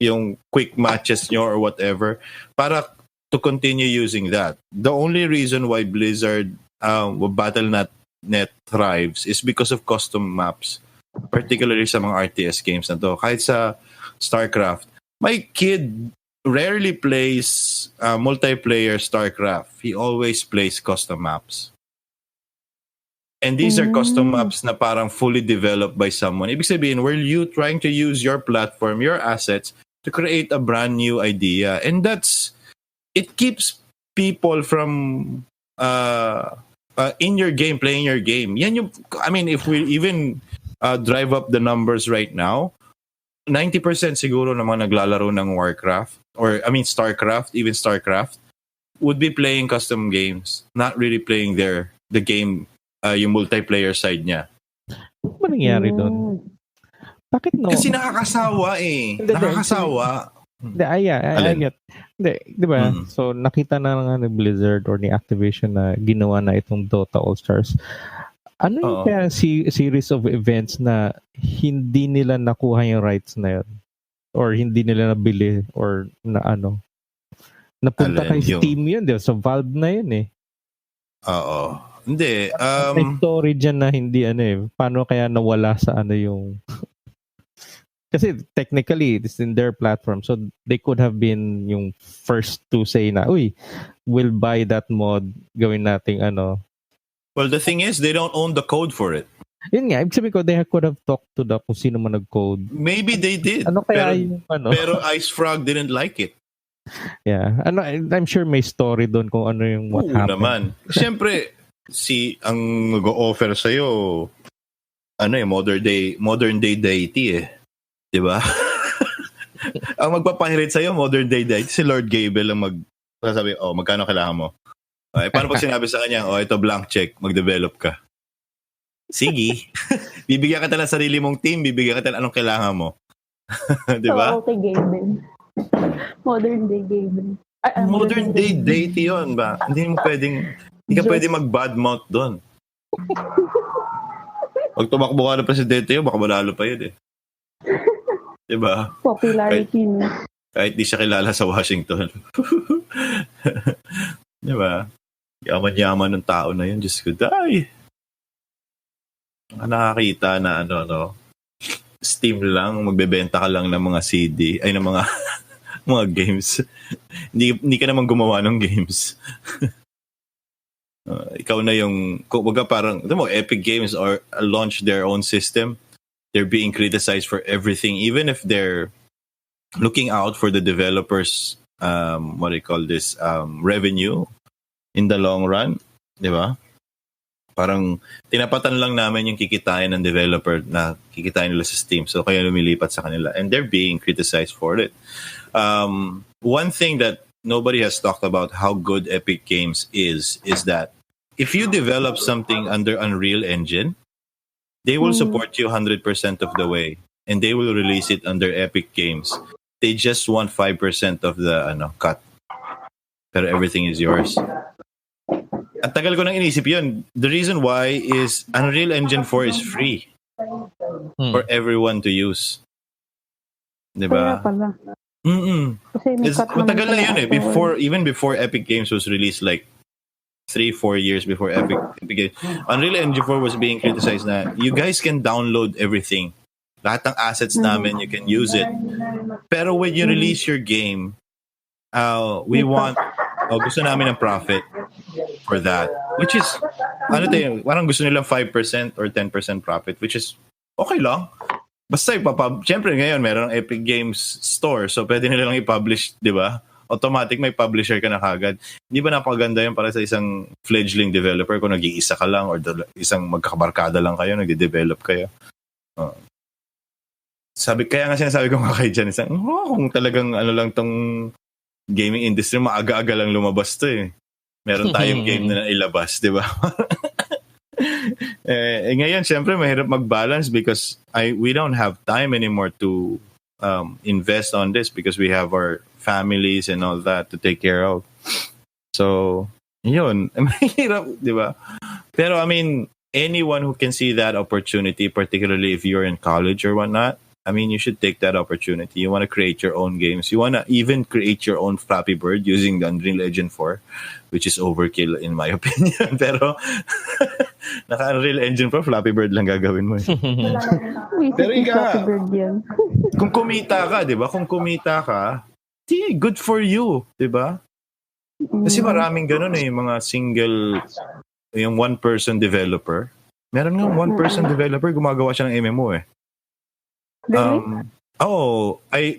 Speaker 1: yung quick matches nyo or whatever para to continue using that? The only reason why Blizzard Battle.net thrives is because of custom maps, particularly sa mga RTS games na to. Kahit sa StarCraft, my kid rarely plays multiplayer StarCraft. He always plays custom maps. And these are custom maps na parang fully developed by someone. Ibig sabihin, were you trying to use your platform, your assets, to create a brand new idea. And it keeps people from in your game, playing your game. Yan yung, if we even drive up the numbers right now, 90% siguro ng mga naglalaro ng Warcraft, StarCraft, even StarCraft, would be playing custom games, not really playing the game, yung multiplayer side niya.
Speaker 2: Ano ba nangyari doon? Bakit no?
Speaker 1: Kasi nakakasawa eh. Nakakasawa.
Speaker 2: I get. Hindi, di ba?
Speaker 1: Mm.
Speaker 2: So, nakita na nga ni Blizzard or ni Activision na ginawa na itong Dota All-Stars. Ano yung
Speaker 1: Oo.
Speaker 2: kaya series of events na hindi nila nakuha yung rights na yun? Or hindi nila nabili or na ano? Napunta kay Steam yun, di ba? So, Valve na yun eh.
Speaker 1: Oo. Hindi.
Speaker 2: May story dyan na hindi ano eh. Paano kaya nawala sa ano yung... Kasi technically, it's in their platform. So, they could have been yung first to say na, uy, we'll buy that mod, gawin nating ano.
Speaker 1: Well, the thing is, they don't own the code for it.
Speaker 2: Yun nga, ibig sabihin ko, they could have talked to the kung sino man nag-code.
Speaker 1: Maybe they did.
Speaker 2: Ano kaya yung ano?
Speaker 1: Pero Ice Frog didn't like it.
Speaker 2: Yeah. Ano, I'm sure may story doon kung ano yung what happened.
Speaker 1: Naman. Siyempre, ang mag-offer sa'yo, ano modern day deity eh. Diba? Ang magpapahirit sa'yo, modern day deity, si Lord Gable ang magsasabi, magkano kailangan mo? Paano pag sinabi sa kanya, ito blank check, mag-develop ka. Sige. Bibigyan ka ng sarili mong team, bibigyan ka ng anong kailangan mo. Diba?
Speaker 3: So, okay, Gable. Modern day Gable.
Speaker 1: Modern day deity yun ba? Hindi ka pwedeng mag-badmouth doon. Pag tumakbo ka ng presidente yun, baka manalo pa yun eh. Diba?
Speaker 3: Popularity.
Speaker 1: Kahit di siya kilala sa Washington. Diba? Yaman-yaman ng tao na yun. Diyos ko, die. Nakakita na Steam lang, magbebenta ka lang ng mga CD, ay ng mga mga games. Hindi ka naman gumawa ng games. Ikaw na yung, kumbaga parang, Epic Games or launch their own system. They're being criticized for everything, even if they're looking out for the developers, revenue in the long run, di ba? Parang tinapatan lang namin yung kikitain ng developer na kikitain nila sa Steam. So kaya lumilipat sa kanila. And they're being criticized for it. One thing that nobody has talked about how good Epic Games is that if you develop something under Unreal Engine, they will support you 100% of the way. And they will release it under Epic Games. They just want 5% of the cut. Pero everything is yours. At tagal ko nang inisip yun. The reason why is Unreal Engine 4 is free for everyone to use. Diba?
Speaker 3: Kaya pala.
Speaker 1: Matagal na yun eh. Even before Epic Games was released, like 3-4 years before Epic Games, Unreal Engine 4 was being criticized na you guys can download everything. Lahat ng assets namin, you can use it. Pero when you release your game, gusto namin ng profit for that. Which is, parang gusto nilang 5% or 10% profit, which is okay lang. Basta syempre ngayon, meron ng Epic Games Store, so pwede nilang i-publish, di ba? Automatic may publisher ka na kagad. Hindi ba napakaganda yun para sa isang fledgling developer kung nag-iisa ka lang or isang magkakabarkada lang kayo, nagde-develop kayo? Kaya nga sinasabi ko kay Jan, kung talagang lang tong gaming industry, maaga-aga lang lumabas to eh. Meron tayong game na ilabas, di ba? Ngayon, syempre, mahirap mag-balance because we don't have time anymore to invest on this because we have our families and all that to take care of. So, yun. Mahirap, di ba? Pero, anyone who can see that opportunity, particularly if you're in college or whatnot, you should take that opportunity. You want to create your own games. You want to even create your own Flappy Bird using the Unreal Engine 4, which is overkill in my opinion. Pero, naka-Unreal Engine 4, Flappy Bird lang gagawin mo. Pero kung kumita ka, di ba? Kung kumita ka, good for you, di ba? Kasi maraming ganun mga single, yung one-person developer. Meron nga one-person developer, gumagawa siya ng MMO eh.
Speaker 3: Really?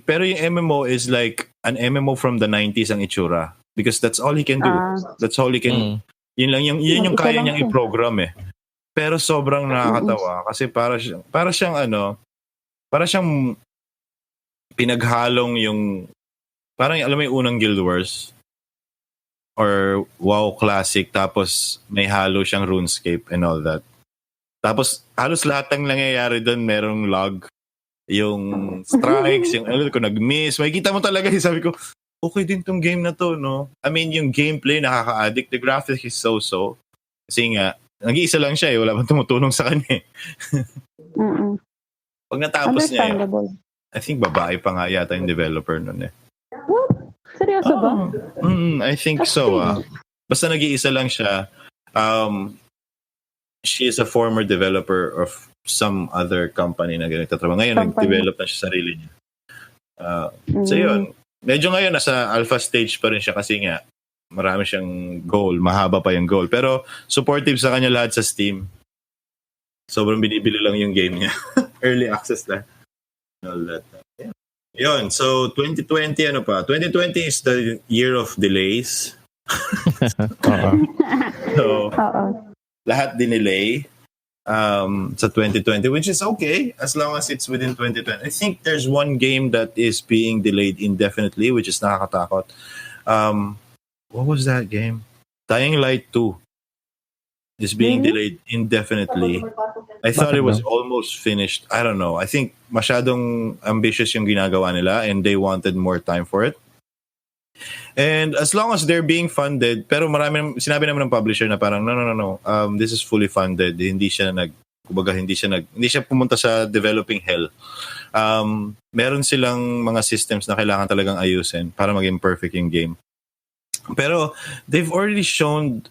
Speaker 1: Pero yung MMO is like an MMO from the 90s ang itsura because that's all he can do. That's all he can. Yun yung kaya niyang i-program eh. Pero sobrang nakakatawa kasi para siyang pinaghalong yung parang alam mo yung unang Guild Wars or WoW Classic tapos may halo siyang RuneScape and all that. Tapos halos lahat ng nangyayari doon merong log. Yung strikes, yung kung nag-miss, makikita mo talaga, sabi ko, okay din tong game na to, no? I mean, yung gameplay nakaka-addict. The graphics is so-so. Kasi nga, nag-iisa lang siya wala bang tumutulong sa kanya Pag natapos niya I think babae pa nga yata yung developer nun
Speaker 3: What? Seryoso ba?
Speaker 1: I think so. Basta nag-iisa lang siya. She is a former developer of some other company na ganito trabaho. Ngayon, nag-develop na siya sarili niya. So yun. Medyo ngayon, nasa alpha stage pa rin siya kasi nga, marami siyang goal. Mahaba pa yung goal. Pero supportive sa kanya lahat sa Steam. Sobrang binibili lang yung game niya. Early access na. All that. Yeah. Yun. So, 2020, 2020 is the year of delays. So, lahat dinelay sa 2020, which is okay as long as it's within 2020. I think there's one game that is being delayed indefinitely, which is nakakatakot. What was that game? Dying Light 2 is being delayed indefinitely. I thought it was almost finished. I don't know. I think masyadong ambitious yung ginagawa nila and they wanted more time for it. And as long as they're being funded, pero sinabi naman ng publisher na parang no. This is fully funded. Hindi siya pumunta sa developing hell. Meron silang mga systems na kailangan talagang ayusin para maging perfect yung game. Pero they've already shown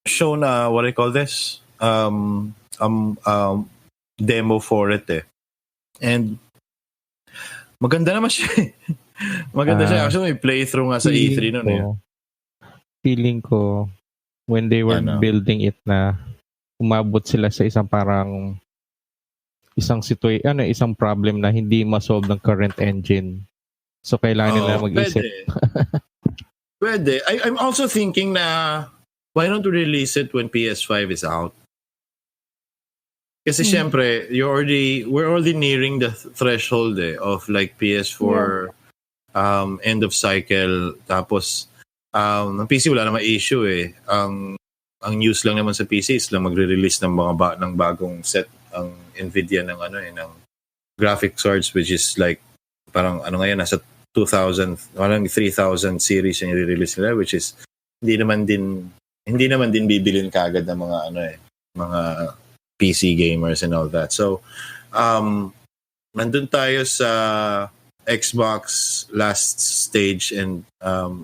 Speaker 1: what I call this demo for it and maganda naman siya. Maganda siya. Actually, may playthrough nga sa E3 noon.
Speaker 2: Feeling ko when they were building it na umabot sila sa isang isang problem na hindi ma-solve ng current engine. So kailangan nila mag-isip.
Speaker 1: Pwede. I'm also thinking na why don't we release it when PS5 is out? Kasi syempre, we're already nearing the threshold of like PS4 end of cycle. Tapos ng PC wala naman issue Ang news lang naman sa PC is lang magre-release ng ng bagong set ang Nvidia ng ng graphic cards, which is like parang ngayon nasa 2,000, parang 3,000 series yung i-release nila, which is hindi naman din bibilin kaagad ng mga mga PC gamers and all that. So nandun tayo sa Xbox last stage and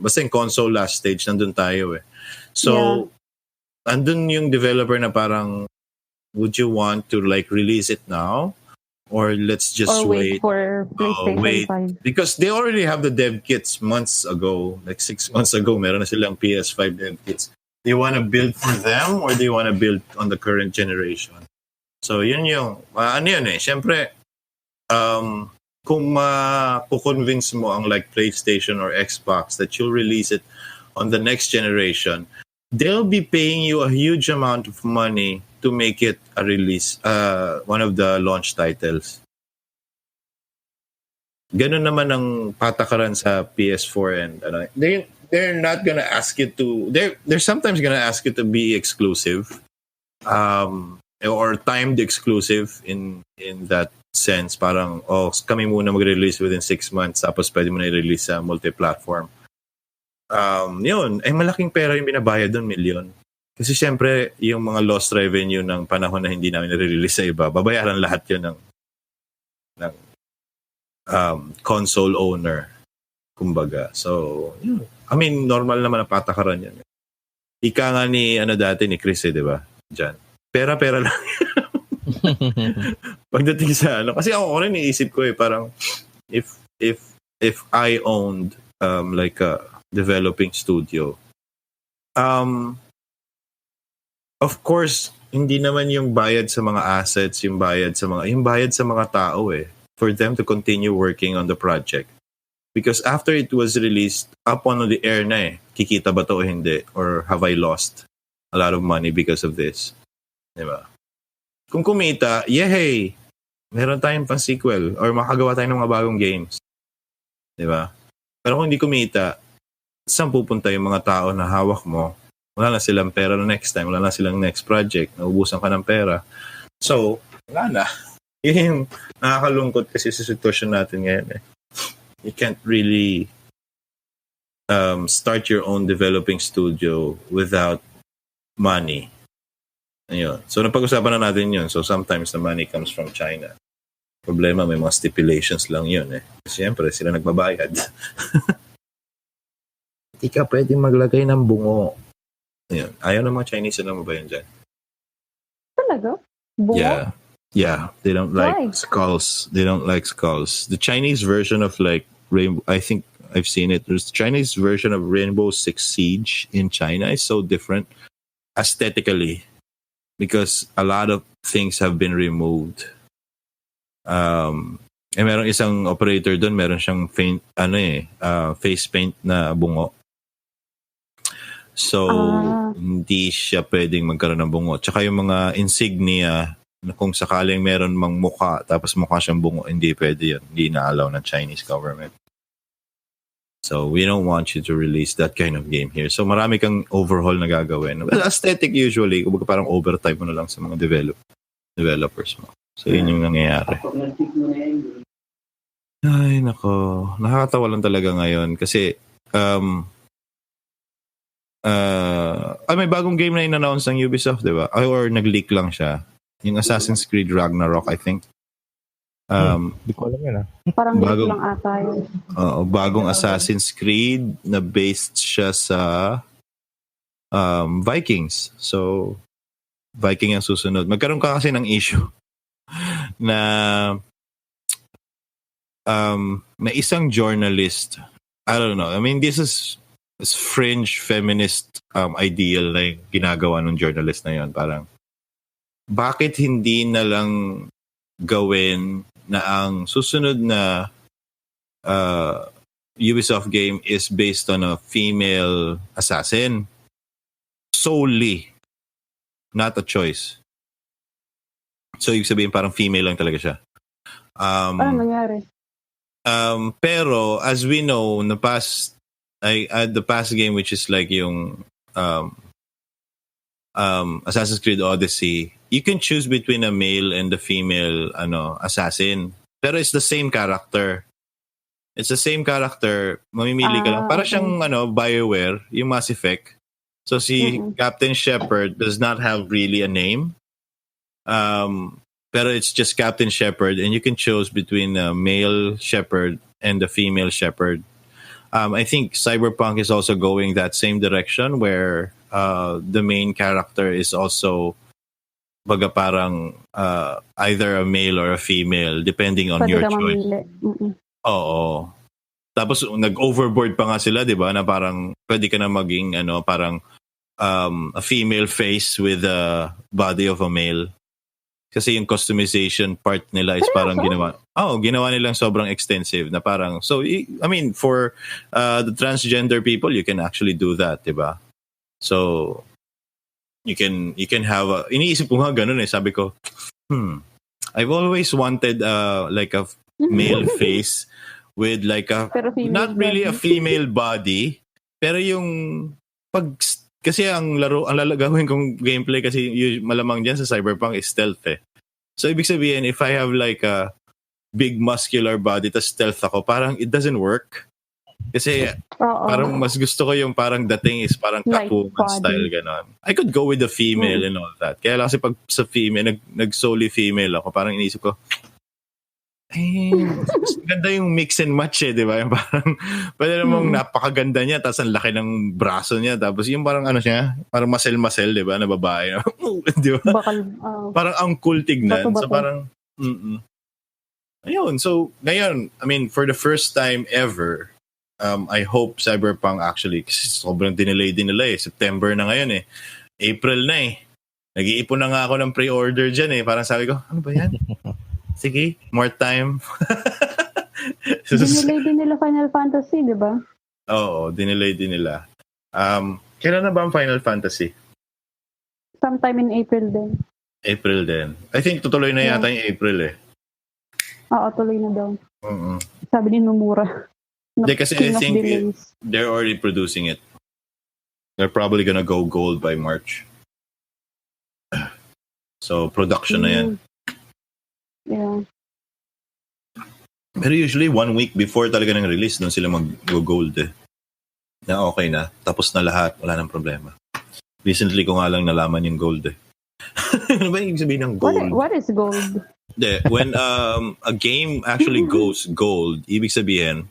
Speaker 1: basta yung console last stage nandun tayo So andun yung developer na parang would you want to like release it now? Or let's just
Speaker 3: wait for PlayStation 5.
Speaker 1: Because they already have the dev kits months ago. Like 6 months ago, meron na silang PS5 dev kits. Do you want to build for them or do you want to build on the current generation? So, yun yung, Siyempre, kung ma-convince mo ang like PlayStation or Xbox that you'll release it on the next generation, they'll be paying you a huge amount of money to make it a release, one of the launch titles. Ganun naman ang patakaran sa PS4 and they're not gonna ask you to. They're sometimes gonna ask you to be exclusive, or timed exclusive in that sense. Parang kami muna mag-release within 6 months, tapos pwede mo na i-release sa multi-platform. Yun, malaking pera yung binabayad doon, million. Kasi syempre, yung mga lost revenue ng panahon na hindi namin nare-release sa iba, babayaran lahat yun ng console owner. Kumbaga. So, yun. I mean, normal naman ang patakaran yan. Ika nga ni Chris di ba? Diyan. Pera-pera lang. Pagdating sa kasi ako rin iisip ko parang if I owned like a developing studio, of course, hindi naman yung bayad sa mga assets, yung bayad sa mga tao for them to continue working on the project. Because after it was released, up on the air na kikita ba to o hindi? Or have I lost a lot of money because of this? Diba? Kung kumita, yay! Meron tayong pang sequel or makagawa tayo ng mga bagong games. Diba? Pero kung hindi kumita, saan pupunta yung mga tao na hawak mo? Wala na silang pera na next time. Wala na silang next project. Naubusan ka ng pera. So, wala na. Yun yung nakakalungkot kasi sa sitwasyon natin ngayon. You can't really start your own developing studio without money. Ayun. So napag-usapan na natin yun. So sometimes the money comes from China. Problema, may mga stipulations lang yun eh. Siyempre, sila nagbabayad. Hindi ka pwedeng maglagay ng bungo. Ayun. Ayaw ng mga Chinese na mabayan dyan.
Speaker 3: Talaga? Bungo?
Speaker 1: Yeah. They don't like skulls. They don't like skulls. The Chinese version of like Rainbow, I think I've seen it. There's the Chinese version of Rainbow Six Siege in China is so different aesthetically because a lot of things have been removed. Merong isang operator doon, meron siyang face paint na bungo. So, hindi siya pwedeng magkaroon ng bungo. Tsaka yung mga insignia, kung sakaling meron mang mukha, tapos mukha siyang bungo, hindi pwede yun. Hindi na-allow ng Chinese government. So, we don't want you to release that kind of game here. So, marami kang overhaul na gagawin. Well, aesthetic usually, kumbaga parang overtime mo na lang sa mga developers mo. So, yun yung nangyayari. Ay, nako. Nakakatawa lang talaga ngayon. Kasi, may bagong game na in-announce ng Ubisoft, di ba? Or nag-leak lang siya. Yung Assassin's Creed Ragnarok, I think.
Speaker 2: Di ko alam yun
Speaker 3: Parang leak lang ata yun.
Speaker 1: Bagong Assassin's Creed na based siya sa Vikings. So, Viking ang susunod. Magkaroon ka kasi ng issue na may isang journalist, I don't know, I mean, this is fringe feminist ideal na yung ginagawa ng journalist na yon. Parang, bakit hindi na lang gawin na ang susunod na Ubisoft game is based on a female assassin solely, not a choice. So, ibig sabihin parang female lang talaga siya.
Speaker 3: Ano nangyari?
Speaker 1: Pero, as we know, the past game, which is like yung Assassin's Creed Odyssey, you can choose between a male and a female assassin. Pero it's the same character. It's the same character. Mamimili ka lang. Para siyang BioWare, yung Mass Effect. So si Captain Shepard does not have really a name. Pero it's just Captain Shepard, and you can choose between a male Shepard and a female Shepard. I think Cyberpunk is also going that same direction where the main character is also baga parang either a male or a female depending on your choice. Oo. Tapos nag-overboard pa nga sila, 'di ba? Na parang pwede ka na maging parang a female face with a body of a male. Kasi yung customization part nila is parang ginawa nilang sobrang extensive na parang, so, I mean, for the transgender people, you can actually do that, diba? So, you can have iniisip ko nga ganun sabi ko, I've always wanted like a male face with like not really a female body, pero yung kasi ang gagawin kong gameplay kasi malamang dyan sa Cyberpunk is stealth So, ibig sabihin, if I have like a big muscular body tas stealth ako, parang it doesn't work. Kasi parang mas gusto ko yung parang dating is parang Catwoman style ganon. I could go with the female and all that. Kaya lang kasi pag sa female, nag-solely female ako, parang inisip ko, ganda yung mix and match di ba? Yung parang, pwede namang napakaganda niya, tapos ang laki ng braso niya, tapos yung parang siya, parang muscle, di ba, na babae. Di ba? Parang ang cool tignan. So parang, ayun. So, ngayon, I mean, for the first time ever, I hope Cyberpunk actually, kasi sobrang dinelay September na ngayon April na Nag-iipon na nga ako ng pre-order dyan Parang sabi ko, ano ba yan? Sige, more time.
Speaker 3: Dinelay din nila Final Fantasy, di ba?
Speaker 1: Oo, dinelay din nila. Kailan na ba ang Final Fantasy?
Speaker 3: Sometime in April din.
Speaker 1: April din. I think tutuloy na yata yung April
Speaker 3: Oo, tuloy na daw. Sabi ni Nomura.
Speaker 1: Kasi I think they're already producing it. They're probably gonna go gold by March. So, production na yan.
Speaker 3: Yeah.
Speaker 1: Pero usually 1 week before talaga ng release doon sila mag-go gold na okay na. Tapos na lahat. Wala nang problema. Recently ko nga lang nalaman yung gold eh. Ano ba yung sabihin ng gold?
Speaker 3: What is gold?
Speaker 1: When a game actually goes gold, ibig sabihin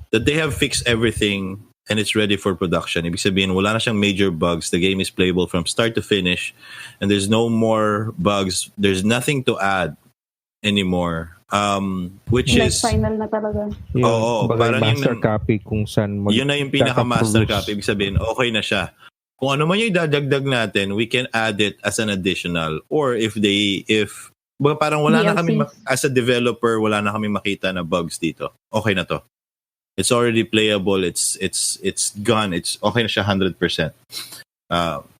Speaker 1: that they have fixed everything and it's ready for production. Ibig sabihin, wala na siyang major bugs. The game is playable from start to finish and there's no more bugs. There's nothing to add anymore. Which
Speaker 3: like
Speaker 1: is
Speaker 3: final na talaga.
Speaker 2: Parang master copy kung saan
Speaker 1: yun na yung pinaka-master copy. Ibig sabihin, okay na siya. Kung ano man yung dadagdag natin, we can add it as an additional. Or if parang wala na kami, as a developer, wala na kami makita na bugs dito. Okay na to. It's already playable. It's gone. It's okay na siya 100%.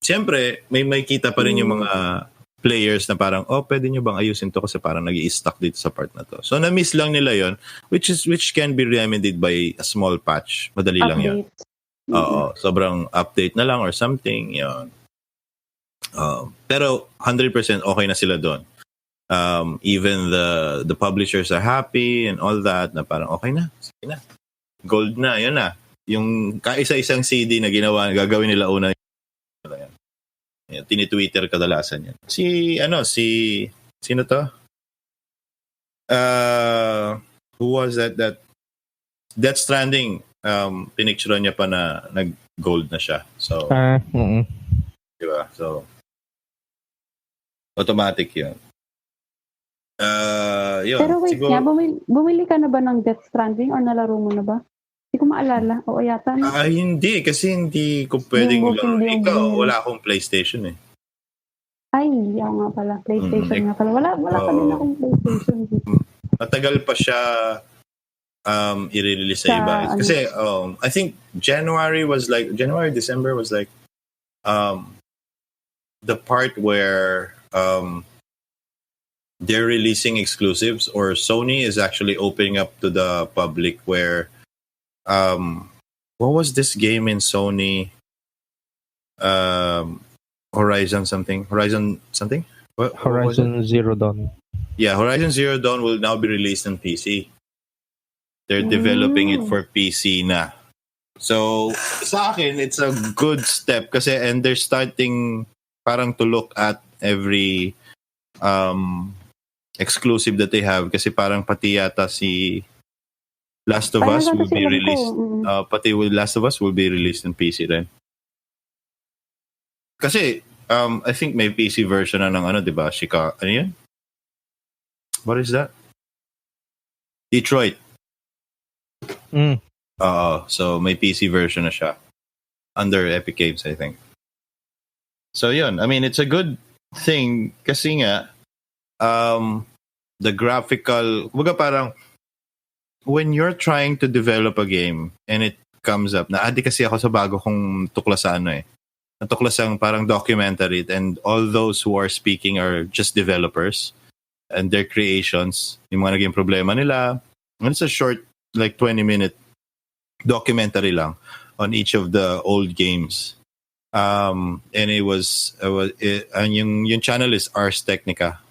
Speaker 1: Siyempre, may kita pa rin yung mga players na parang, pwede nyo bang ayusin to kasi parang nag-i-stuck dito sa part na to. So, na-miss lang nila yon, which can be remedied by a small patch. Madali lang yan. Oo, sobrang update na lang or something. Yun. Pero 100% okay na sila doon. Even the publishers are happy and all that na parang okay na. Sige na. Gold na, yun na. Yung kaisa-isang CD na ginawa, gagawin nila una. Yan, tini-Twitter kadalasan yan. Sino to? Who was that Death Stranding, pinicturean niya pa na nag-gold na siya. So, diba? So, automatic yun. Yun.
Speaker 3: Pero wait
Speaker 1: siguro,
Speaker 3: nga, bumili ka na ba ng Death Stranding or nalaro mo na ba? Hindi ko maalala. O yata na.
Speaker 1: Hindi. Kasi hindi ko pwedeng laro. Ikaw, wala akong PlayStation eh.
Speaker 3: Ay, yan nga pala. PlayStation nga pala. Wala pa din akong PlayStation.
Speaker 1: Matagal pa siya i-release sa iba. Kasi I think January, December was like the part where they're releasing exclusives, or Sony is actually opening up to the public where what was this game in Sony? Horizon something? What
Speaker 2: Horizon Zero Dawn.
Speaker 1: Yeah, Horizon Zero Dawn will now be released on PC. They're developing it for PC na. So, sa akin, it's a good step kasi, and they're starting parang to look at every exclusive that they have kasi parang pati yata si Last of Us will be released. Pati Last of Us will be released on PC rin. Kasi, I think may PC version na ng diba? Ano yun? What is that? Detroit. So may PC version na siya. Under Epic Games, I think. So yun, I mean, it's a good thing kasi nga, the graphical, kumbaga parang, when you're trying to develop a game and it comes up, naadi kasi ako sa bago kong tuklasan Natuklasang parang documentary, and all those who are speaking are just developers and their creations, yung mga naging problema nila. And it's a short, like 20-minute documentary lang on each of the old games. And it was yung channel is Ars Technica.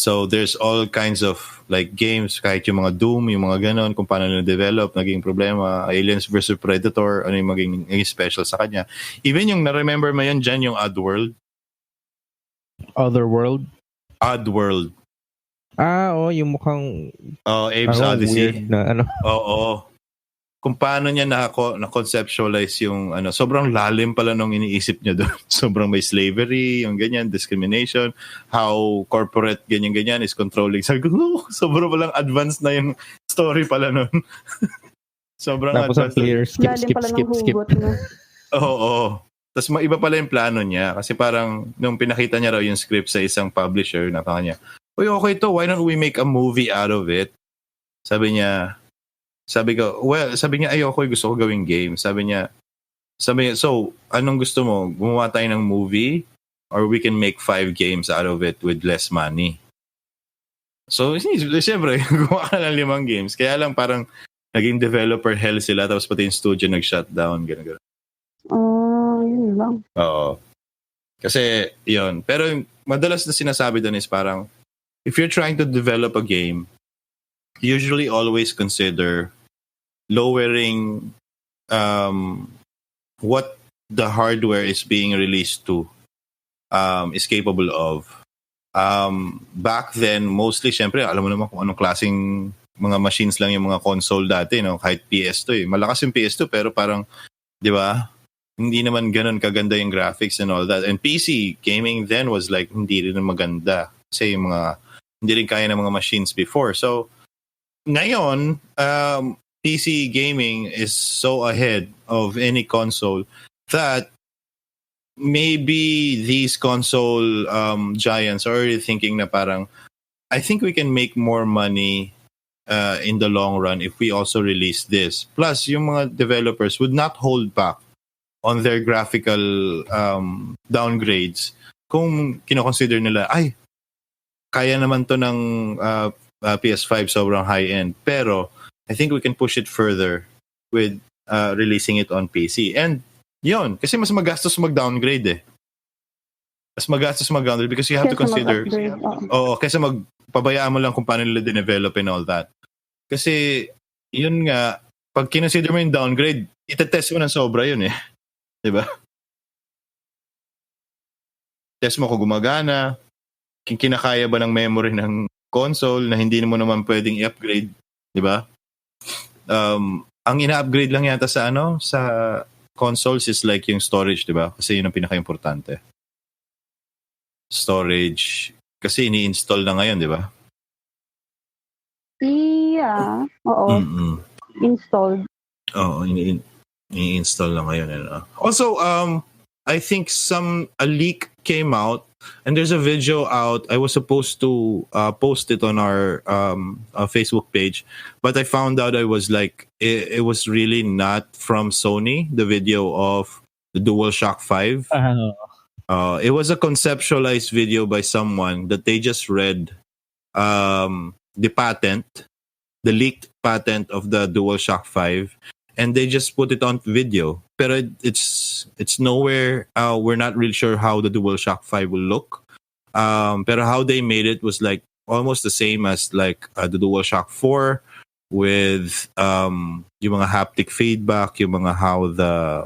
Speaker 1: So there's all kinds of like games, kahit yung mga Doom, yung mga ganon, kung paano na-develop, naging problema, Aliens vs Predator, ano yung maging special sa kanya. Even yung na-remember mo yun dyan, yung Oddworld.
Speaker 2: Otherworld?
Speaker 1: Oddworld.
Speaker 2: Yung mukhang
Speaker 1: Abe's Odyssey.
Speaker 2: Weird na
Speaker 1: Oo. Kung paano niya na-conceptualize yung sobrang lalim pala nung iniisip niya doon. Sobrang may slavery, yung ganyan, discrimination, how corporate ganyan is controlling. Sabi ko, sobrang palang advanced na yung story pala nun. Sobrang
Speaker 2: tapos
Speaker 1: advanced.
Speaker 2: Clear, skip.
Speaker 1: Oo. Tapos maiba pala yung plano niya kasi parang nung pinakita niya raw yung script sa isang publisher na kanya, okay to, why don't we make a movie out of it? Sabi niya, ayoko, gusto ko gawing game. Sabi niya, so, anong gusto mo? Gumawa tayo ng movie or we can make 5 games out of it with less money. So, siyempre, gumawa ka ng 5 games. Kaya lang parang naging developer hell sila tapos pati yung studio nag-shutdown. Gano'n.
Speaker 3: Yun lang.
Speaker 1: Oo. Kasi, yun. Pero madalas na sinasabi doon is parang, if you're trying to develop a game, usually always consider lowering what the hardware is being released to is capable of. Back then, mostly, syempre, alam mo naman kung anong klaseng mga machines lang yung mga console dati, no? Kahit PS2 Malakas yung PS2 pero parang, di ba? Hindi naman ganun kaganda yung graphics and all that. And PC gaming then was like, hindi rin maganda. Kasi yung hindi rin kaya ng mga machines before. So, ngayon, PC gaming is so ahead of any console that maybe these console giants are already thinking na parang, I think we can make more money in the long run if we also release this. Plus, yung mga developers would not hold back on their graphical downgrades kung kinoconsider nila, ay, kaya naman to ng PS5 sobrang high-end. Pero, I think we can push it further with releasing it on PC. And, yun, kasi mas magastos mag-downgrade eh. Mas magastos mag-downgrade because you have to consider... Kasi pabayaan mo lang kung paano nila dinevelop and all that. Kasi, yun nga, pag kinonsider mo yung downgrade, itetest mo ng sobra yun eh. Diba? Test mo kung gumagana, kinakaya ba ng memory ng console na hindi mo naman pwedeng i-upgrade. Diba? Ang ina-upgrade lang yata sa consoles is like yung storage, diba? Kasi yun ang pinaka-importante. Storage. Kasi ini-install na ngayon, diba?
Speaker 3: Yeah. Oo. Installed.
Speaker 1: Oo, ini-install na ngayon. Also, I think a leak came out and there's a video out. I was supposed to post it on our Facebook page, but I found out it was really not from Sony, the video of the DualShock 5. It was a conceptualized video by someone that they just read the leaked patent of the DualShock 5, and they just put it on video. Pero it's nowhere. We're not really sure how the DualShock 5 will look. Pero how they made it was like almost the same as like the DualShock 4 with yung mga haptic feedback, yung mga how the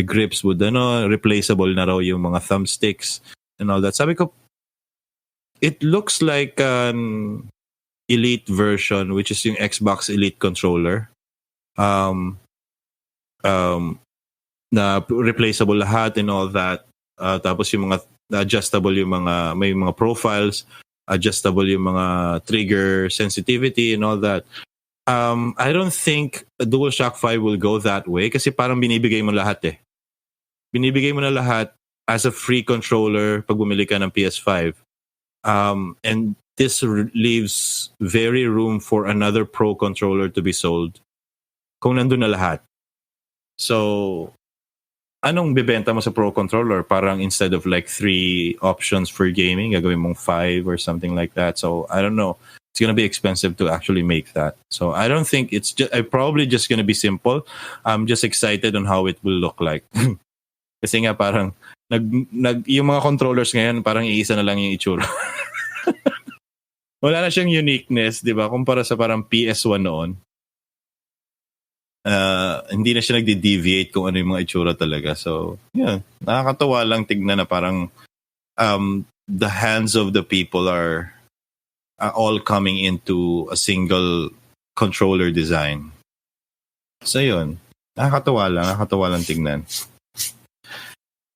Speaker 1: grips would replaceable na raw yung mga thumbsticks and all that. Sabi ko, it looks like an Elite version, which is yung Xbox Elite controller. Na replaceable lahat and all that. Tapos yung mga adjustable may mga profiles, adjustable yung mga trigger sensitivity and all that. I don't think a DualShock 5 will go that way kasi parang binibigay mo lahat eh. Binibigay mo na lahat as a free controller pag bumili ka ng PS5. And this leaves very room for another Pro controller to be sold kung nandun na lahat. So, anong bibenta mo sa Pro controller? Parang instead of like 3 options for gaming, gagawin mong 5 or something like that. So, I don't know. It's gonna be expensive to actually make that. So, I don't think probably just gonna be simple. I'm just excited on how it will look like. Kasi nga parang, yung mga controllers ngayon, parang iisa na lang yung itsura. Wala na siyang uniqueness, di ba? Kumpara sa parang PS1 noon. Hindi na siya nagde-deviate kung ano yung mga itsura talaga. So, yeah. Nakakatawa lang tignan na parang the hands of the people are all coming into a single controller design. So, yun. Nakakatawa lang tignan.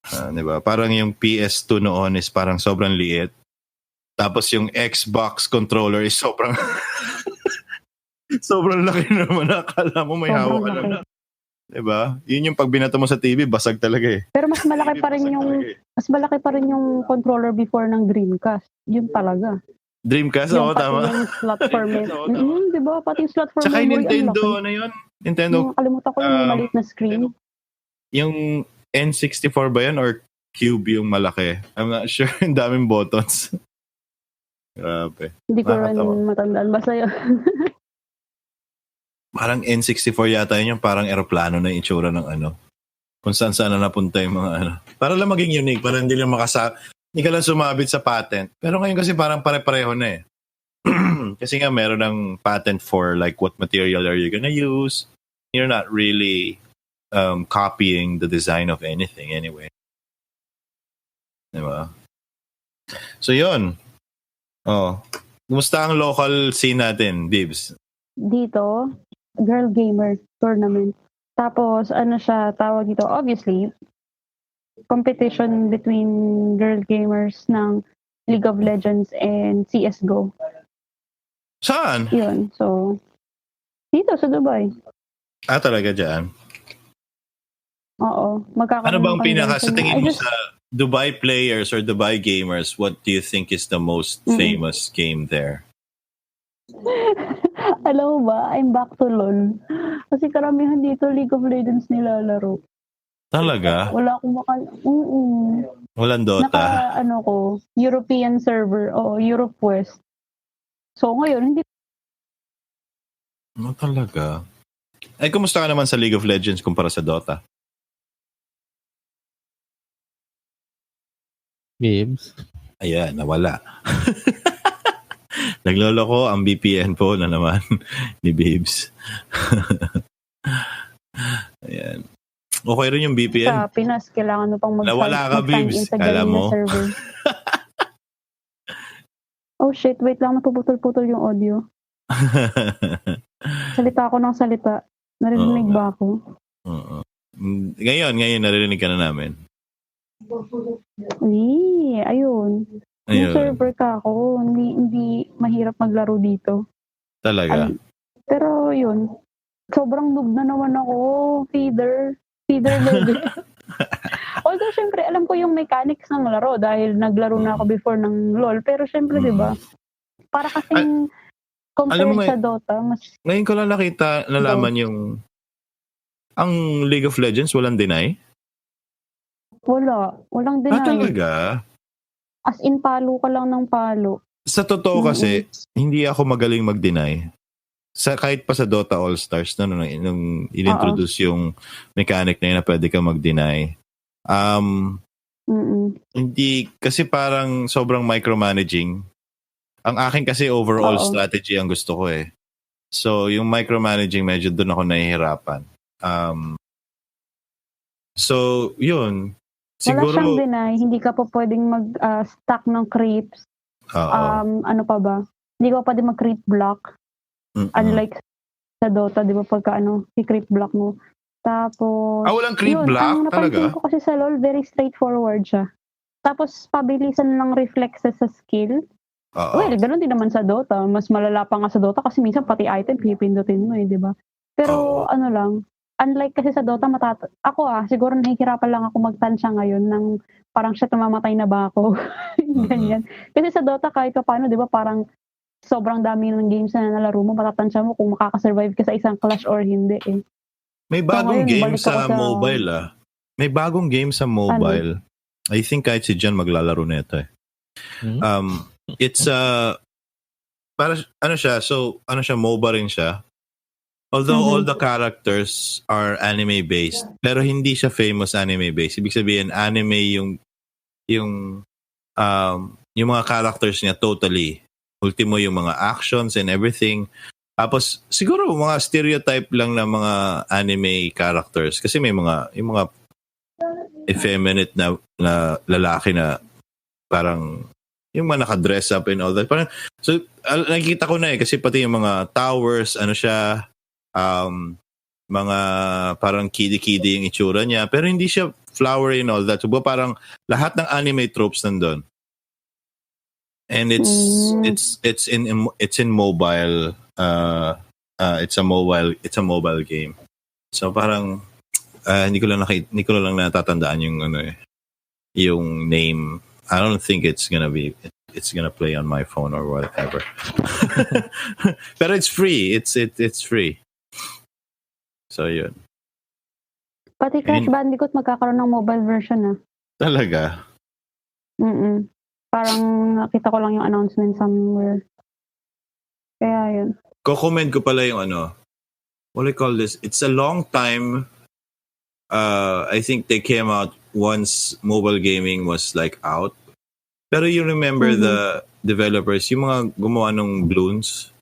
Speaker 1: Di ba? Parang yung PS2 noon is parang sobrang liit. Tapos yung Xbox controller is sobrang laki naman. Akala mo may hawak ka lang. Diba? Yun yung pag binato mo sa TV, basag talaga eh.
Speaker 3: Pero mas malaki pa rin yung controller before ng Dreamcast. Yun talaga.
Speaker 1: Dreamcast? Oo, tama.
Speaker 3: Yung slot for memory. Diba? Pati yung slot for
Speaker 1: tsaka
Speaker 3: memory.
Speaker 1: Tsaka Nintendo, ano yun? Nintendo.
Speaker 3: Kalimutan ko yung maliit na screen.
Speaker 1: Yung N64 ba yun? Or Cube yung malaki? I'm not sure. Yung daming buttons. Grabe. Hindi
Speaker 3: ko rin matandaan. Basta yun.
Speaker 1: Parang N64 yata yun yung parang aeroplano na yung itsura ng kung saan na napunta yung mga Para lang maging unique. Para hindi ka lang sumabit sa patent. Pero ngayon kasi parang pare-pareho na eh. Kasi nga meron ng patent for like what material are you gonna use. You're not really copying the design of anything anyway. Diba? So yun. Oh. Kumusta ang local scene natin, Vivz?
Speaker 3: Dito, Girl Gamer Tournament. Tapos, ano siya, tawag dito, obviously, competition between girl gamers ng League of Legends and CSGO.
Speaker 1: Saan?
Speaker 3: Yun, so, dito sa Dubai.
Speaker 1: Talaga dyan?
Speaker 3: Oo. Magkakaroon
Speaker 1: Ano bang
Speaker 3: ng
Speaker 1: pinaka, sa
Speaker 3: convention.
Speaker 1: tingin mo sa Dubai players or Dubai gamers, what do you think is the most famous game there?
Speaker 3: Alam mo ba, I'm back to LOL. Kasi karamihan dito League of Legends nilalaro.
Speaker 1: Talaga?
Speaker 3: Wala akong
Speaker 1: Walang Dota?
Speaker 3: European server o Europe West. So ngayon, hindi.
Speaker 1: Talaga? Ay, kumusta ka naman sa League of Legends kumpara sa Dota?
Speaker 2: Vivz?
Speaker 1: Ayan, nawala. Nagloloko ang VPN po na naman ni Vivz. Ayan. Okay rin yung VPN.
Speaker 3: Sa Pinas, kailangan mo pang
Speaker 1: Nawala ka, Vivz. Kala mo?
Speaker 3: Oh shit, wait lang, napuputol-putol yung audio. Salita ako ng salita. Narinig ba ako?
Speaker 1: Ngayon, narinig ka na namin.
Speaker 3: Ayun. Yung server ka ako, hindi mahirap maglaro dito.
Speaker 1: Talaga?
Speaker 3: Pero yun, sobrang noob na naman ako. Feeder level. Although, syempre, alam ko yung mechanics ng laro dahil naglaro na ako before ng LOL. Pero syempre, di ba? Para kasing compared sa Dota, mas...
Speaker 1: Ngayon ko lang nalaman yung ang League of Legends walang deny?
Speaker 3: Walang deny.
Speaker 1: Talaga?
Speaker 3: As in, palo ka lang ng palo.
Speaker 1: Sa totoo kasi, hindi ako magaling mag-deny. Kahit pa sa Dota All-Stars, nung in-introduce yung mechanic na yun na pwede ka mag-deny. Hindi, kasi parang sobrang micromanaging. Ang akin kasi overall strategy ang gusto ko eh. So, yung micromanaging, medyo doon ako nahihirapan. So, yun. Siguro,
Speaker 3: wala siyang deny, hindi ka pa pwedeng mag-stack ng creeps. Ano pa ba? Hindi ka pa pwedeng mag-creep block. Unlike sa Dota, di ba, pagka i-creep block mo. Tapos,
Speaker 1: walang creep block? Talaga?
Speaker 3: Ang napansin ko kasi sa LoL, very straightforward siya. Tapos, pabilisan ng reflexes sa skill. Well, ganoon din naman sa Dota. Mas malala pa nga sa Dota kasi minsan pati item pipindutin mo di ba? Pero, unlike kasi sa Dota, siguro nahihirapan lang ako magtansya ngayon ng parang siya tumamatay na ba ako. Ganyan. Kasi sa Dota kahit pa paano, di ba, parang sobrang dami ng games na nalaro mo, matatansya mo kung makakasurvive ka sa isang clash or hindi eh.
Speaker 1: May bagong game sa mobile May bagong game sa mobile. I think kahit si John maglalaro nito eh. It's MOBA rin siya. Although all the characters are anime-based, pero hindi siya famous anime-based. Ibig sabihin, anime yung mga characters niya totally. Ultimo yung mga actions and everything. Tapos, siguro mga stereotype lang na mga anime characters. Kasi may yung mga effeminate na lalaki na parang yung mga naka-dress up and all that. Parang, so, nakikita ko na kasi pati yung mga towers, mga parang kiddie-kiddie yung itsura niya, pero hindi siya flowery and all that. So parang lahat ng anime tropes nandun. And it's in mobile. It's a mobile game. So parang hindi ko lang natatandaan yung name. I don't think it's gonna play on my phone or whatever. Pero it's free. It's free. So, yun.
Speaker 3: Pati Crash Bandicoot magkakaroon ng mobile version
Speaker 1: Talaga?
Speaker 3: Parang nakita ko lang yung announcement somewhere. Kaya yun.
Speaker 1: Ko-comment ko pala yung what do you call this? It's a long time. I think they came out once mobile gaming was like out. Pero you remember the developers, yung mga gumawa ng balloons,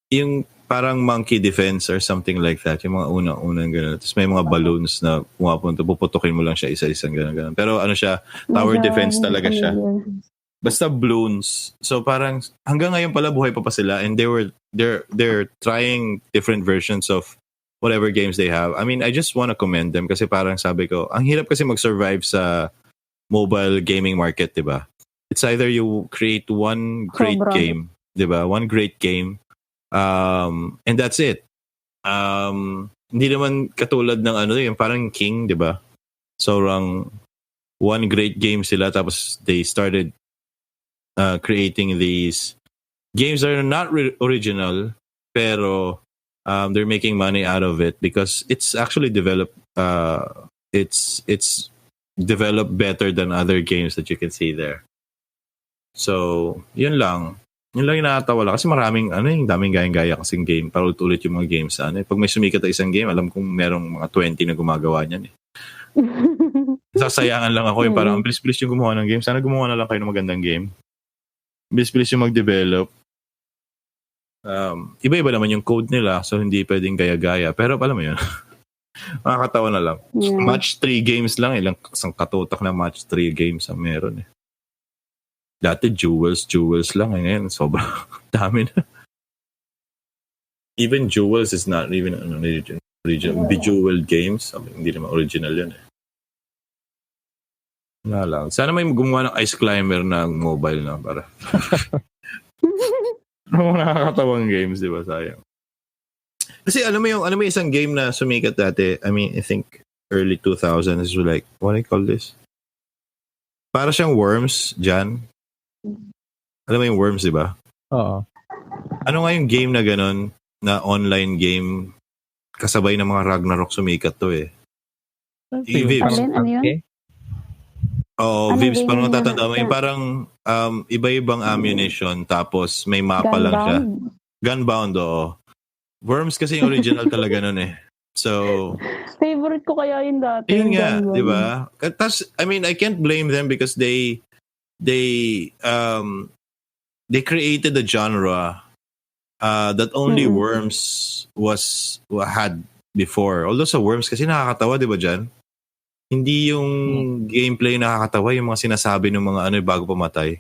Speaker 1: yung parang monkey defense or something like that, yung mga unang gano'n. Tapos may mga balloons na pumapunta, puputukin mo lang siya isa-isang gano'n. Pero ano siya, tower defense talaga siya. Basta balloons. So parang hanggang ngayon pala buhay pa sila, and they're trying different versions of whatever games they have. I mean, I just want to commend them kasi parang sabi ko, ang hirap kasi mag-survive sa mobile gaming market, 'di ba? It's either you create one great game, 'di ba? One great game, and that's it. Hindi naman katulad ng yung parang King, 'di ba? So one great game sila, tapos they started creating these games that are not original, pero they're making money out of it because it's actually developed. It's developed better than other games that you can see there. So, yun lang. Yun lang yung nakatawa lang. Kasi maraming, daming gayang-gaya kasing game. Paulit-ulit yung mga games. Pag may sumikat na isang game, alam kong merong mga 20 na gumagawa niyan. Sasayangan lang ako yung parang, bilis-bilis yung gumawa ng game. Sana gumawa na lang kayo ng magandang game. Bilis-bilis yung mag-develop. Iba-iba naman yung code nila, so hindi pwedeng gaya-gaya. Pero alam mo yun, makakatawa na lang. Yeah. Match 3 games lang, isang katutak na match 3 games ang meron eh. Dati jewels lang. Ngayon, sobrang dami na. Even jewels is not even an original. Bejeweled games, hindi naman original yun eh. Wala lang. Sana may gumawa ng ice climber na mobile na para. Nakakatawang games, di ba? Sayang. Kasi alam mo yung isang game na sumikat dati, I mean, I think early 2000s is like, what do you call this? Para siyang Worms, Jan. Alam mo yung Worms, di ba?
Speaker 2: Oo.
Speaker 1: Ano nga yung game na ganun, na online game, kasabay ng mga Ragnarok sumikat to eh. Vivz.
Speaker 3: Ano yun?
Speaker 1: Oo, Vivz, parang natatanda mo. Yung parang iba-ibang ammunition, tapos may mapa lang siya. Gunbound, oo. Worms kasi yung original talaga nun eh. So,
Speaker 3: favorite ko kaya yun dati.
Speaker 1: Yun nga, di ba? Tapos, I mean, I can't blame them because they created a genre that only Worms had before. Although sa Worms kasi nakakatawa, di ba Jan? Hindi yung gameplay nakakatawa, yung mga sinasabi ng mga bago pamatay.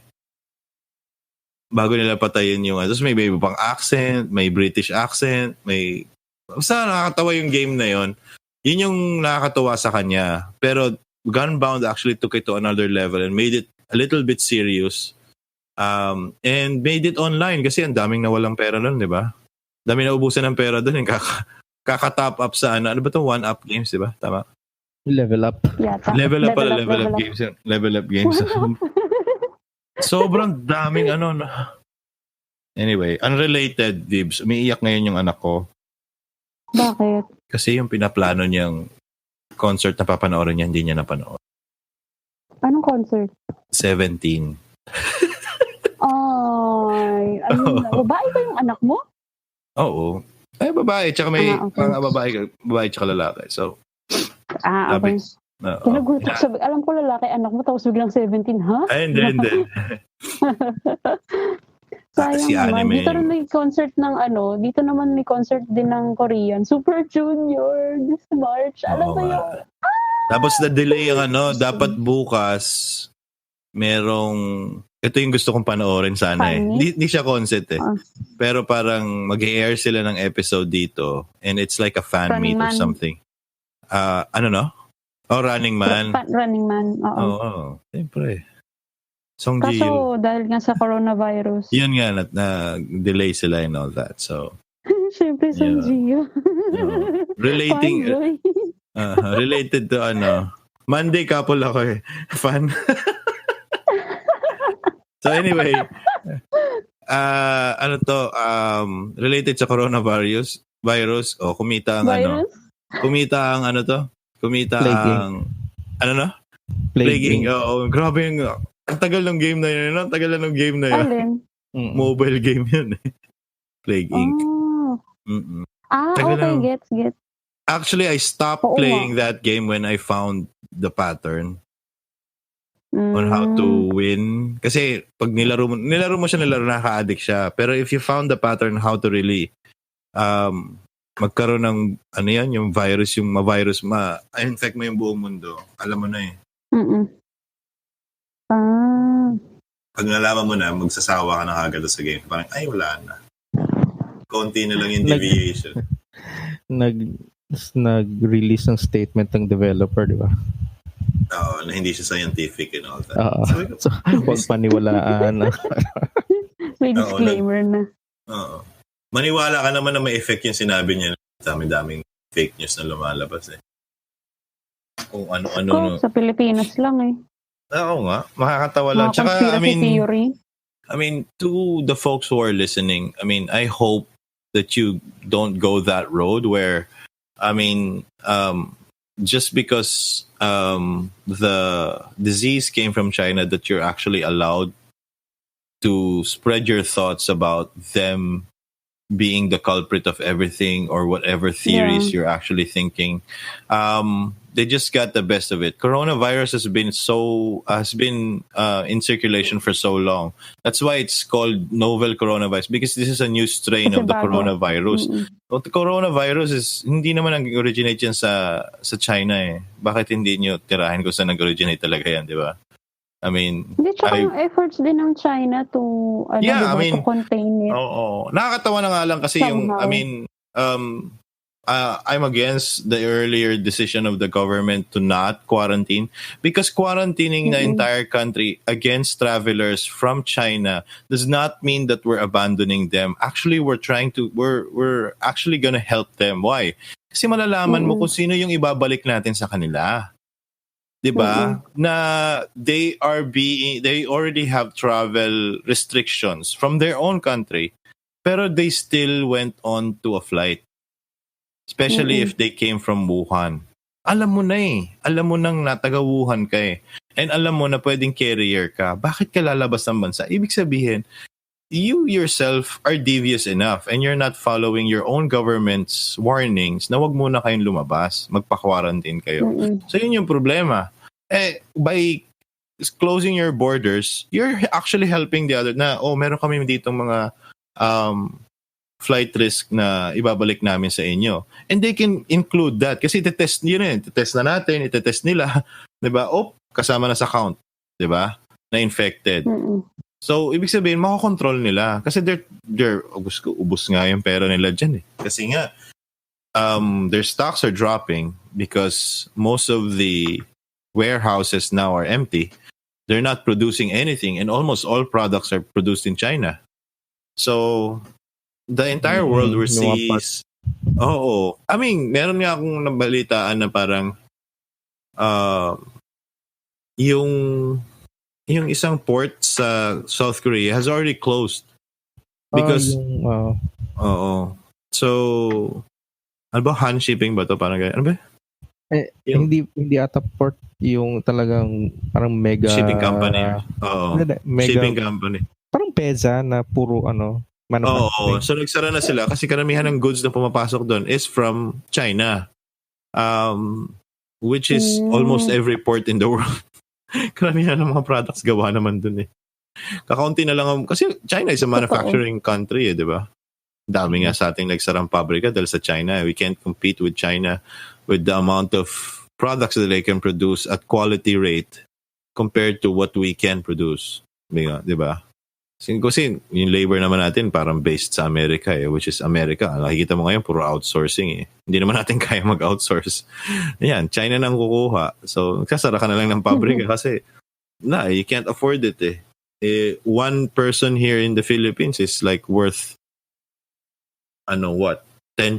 Speaker 1: Bago nila patayin yung tapos may iba pang accent, may British accent, may basta nakakatawa yung game na yon. Yun yung nakakatawa sa kanya. Pero Gunbound actually took it to another level and made it a little bit serious. And made it online kasi ang daming nawalang pera nun, di ba? Daming naubusan ng pera doon, yung kaka-top up sa ano ba 'to, one-up games, di ba? Tama?
Speaker 2: Level up.
Speaker 3: Yeah,
Speaker 1: level up games. Level up games. Sobrang daming Anyway, unrelated, Vivz. Umiiyak ngayon yung anak ko.
Speaker 3: Bakit?
Speaker 1: Kasi yung pinaplano niyang concert na papanoorin niya, hindi niya napanood.
Speaker 3: Anong concert?
Speaker 1: 17.
Speaker 3: Ay, ayun na. Babae ba yung anak mo?
Speaker 1: Oo. Ay, babae. Tsaka may babae tsaka lalaki. So,
Speaker 3: okay. Kinagulat sabi, alam ko lalaki anak mo, tapos biglang 17, ha?
Speaker 1: Ay, hindi.
Speaker 3: Sayang
Speaker 1: si
Speaker 3: naman.
Speaker 1: anime.
Speaker 3: Dito rin may concert ng dito naman may concert din ng Korean. Super Junior this March. Alam mo yun?
Speaker 1: Tapos na-delay ang dapat bukas merong, ito yung gusto kong panoorin sana eh. Hindi siya concert eh. Pero parang mag-air sila ng episode dito and it's like a fan meet or something. Running Man.
Speaker 3: Running Man, oo.
Speaker 1: Oo, siyempre.
Speaker 3: Kaso, dahil nga sa coronavirus.
Speaker 1: Yun nga, na-delay sila and all that. So,
Speaker 3: siyempre, Song Gio.
Speaker 1: Related to Monday couple ako eh. Fan. So anyway, related sa coronavirus, kumita ang Plaguing. Oo, grabe yung ang tagal ng game na yun.
Speaker 3: Alin?
Speaker 1: Mobile game yun eh. Plague Inc.
Speaker 3: Okay, gets.
Speaker 1: Actually, I stopped playing that game when I found the pattern. on how to win. Kasi pag nilaro mo siya, nakaka-addict siya. Pero if you found the pattern how to really magkaroon ng ano yan, yung virus, infect mo yung buong mundo. Alam mo na eh. Pag nalaman mo na, magsasawa ka na agad sa game. Parang, ay, wala na. Konti na lang yung deviation.
Speaker 2: Nag-release ng statement ng developer, di ba?
Speaker 1: Oo, na hindi siya scientific and all that.
Speaker 2: So, huwag paniwalaan.
Speaker 3: May disclaimer na.
Speaker 1: Oo. Maniwala ka naman na may effect yung sinabi niya. Dami-daming fake news na lumalabas eh. Kung ano-ano.
Speaker 3: Sa Pilipinas lang eh.
Speaker 1: Oo nga, makakatawa lang. Tsaka,
Speaker 3: theory.
Speaker 1: I mean, to the folks who are listening, I mean, I hope that you don't go that road where, I mean, just because the disease came from China, that you're actually allowed to spread your thoughts about them being the culprit of everything or whatever theories you're actually thinking. They just got the best of it. Coronavirus has been in circulation for so long. That's why it's called novel coronavirus, because this is a new strain of the coronavirus. But the coronavirus is hindi naman nag-originate yan sa China eh. Bakit hindi nyo tirahin kung saan nag-originate talaga yan, di ba? I mean,
Speaker 3: hindi, tsaka yung efforts din ng China to to contain it.
Speaker 1: Oo. Nakakatawa na nga lang kasi somehow. I'm against the earlier decision of the government to not quarantine, because quarantining the entire country against travelers from China does not mean that we're abandoning them. Actually, we're actually gonna help them. Why? Kasi malalaman mo kung sino yung ibabalik natin sa kanila. Diba? Na they already have travel restrictions from their own country, pero they still went on to a flight. Especially if they came from Wuhan. Alam mo na eh. Alam mo nang nataga Wuhan ka eh. And alam mo na pwedeng carrier ka. Bakit ka lalabas ng bansa? Ibig sabihin, you yourself are devious enough and you're not following your own government's warnings na wag muna kayong lumabas. Magpa-quarantine kayo. So yun yung problema. By closing your borders, you're actually helping the other na, meron kami ditong mga flight risk na ibabalik namin sa inyo. And they can include that. Kasi itetest na natin, itetest nila. Diba? Kasama na sa count. Diba? Na infected. So, ibig sabihin, makakontrol nila. Kasi they're ubus nga yung pera nila dyan eh. Kasi nga, their stocks are dropping because most of the warehouses now are empty. They're not producing anything and almost all products are produced in China. So, the entire world receives... I mean, meron nga akong nabalitaan na parang yung isang port sa South Korea has already closed. Because... So, ano ba? Hand shipping ba to? Parang ganyan. Ano ba?
Speaker 2: Hindi ata port yung talagang parang mega...
Speaker 1: Shipping company.
Speaker 2: Mega,
Speaker 1: shipping company.
Speaker 2: Parang peza na puro
Speaker 1: so nagsara na sila kasi karamihan ng goods na pumapasok doon is from China, which is almost every port in the world. Karamihan ng mga products gawa naman doon eh. Kakaunti na lang kasi China is a manufacturing country di ba? Dami nga sa ating nagsarang pabrika dahil sa China. We can't compete with China with the amount of products that they can produce at quality rate compared to what we can produce. Di ba? Kasi yung labor naman natin parang based sa Amerika which is America. Nakikita mo ngayon puro outsourcing Hindi naman natin kaya mag-outsource. Ayan, China nang kukuha. So, nagsasara ka na lang ng pabrika kasi you can't afford it one person here in the Philippines is like worth 10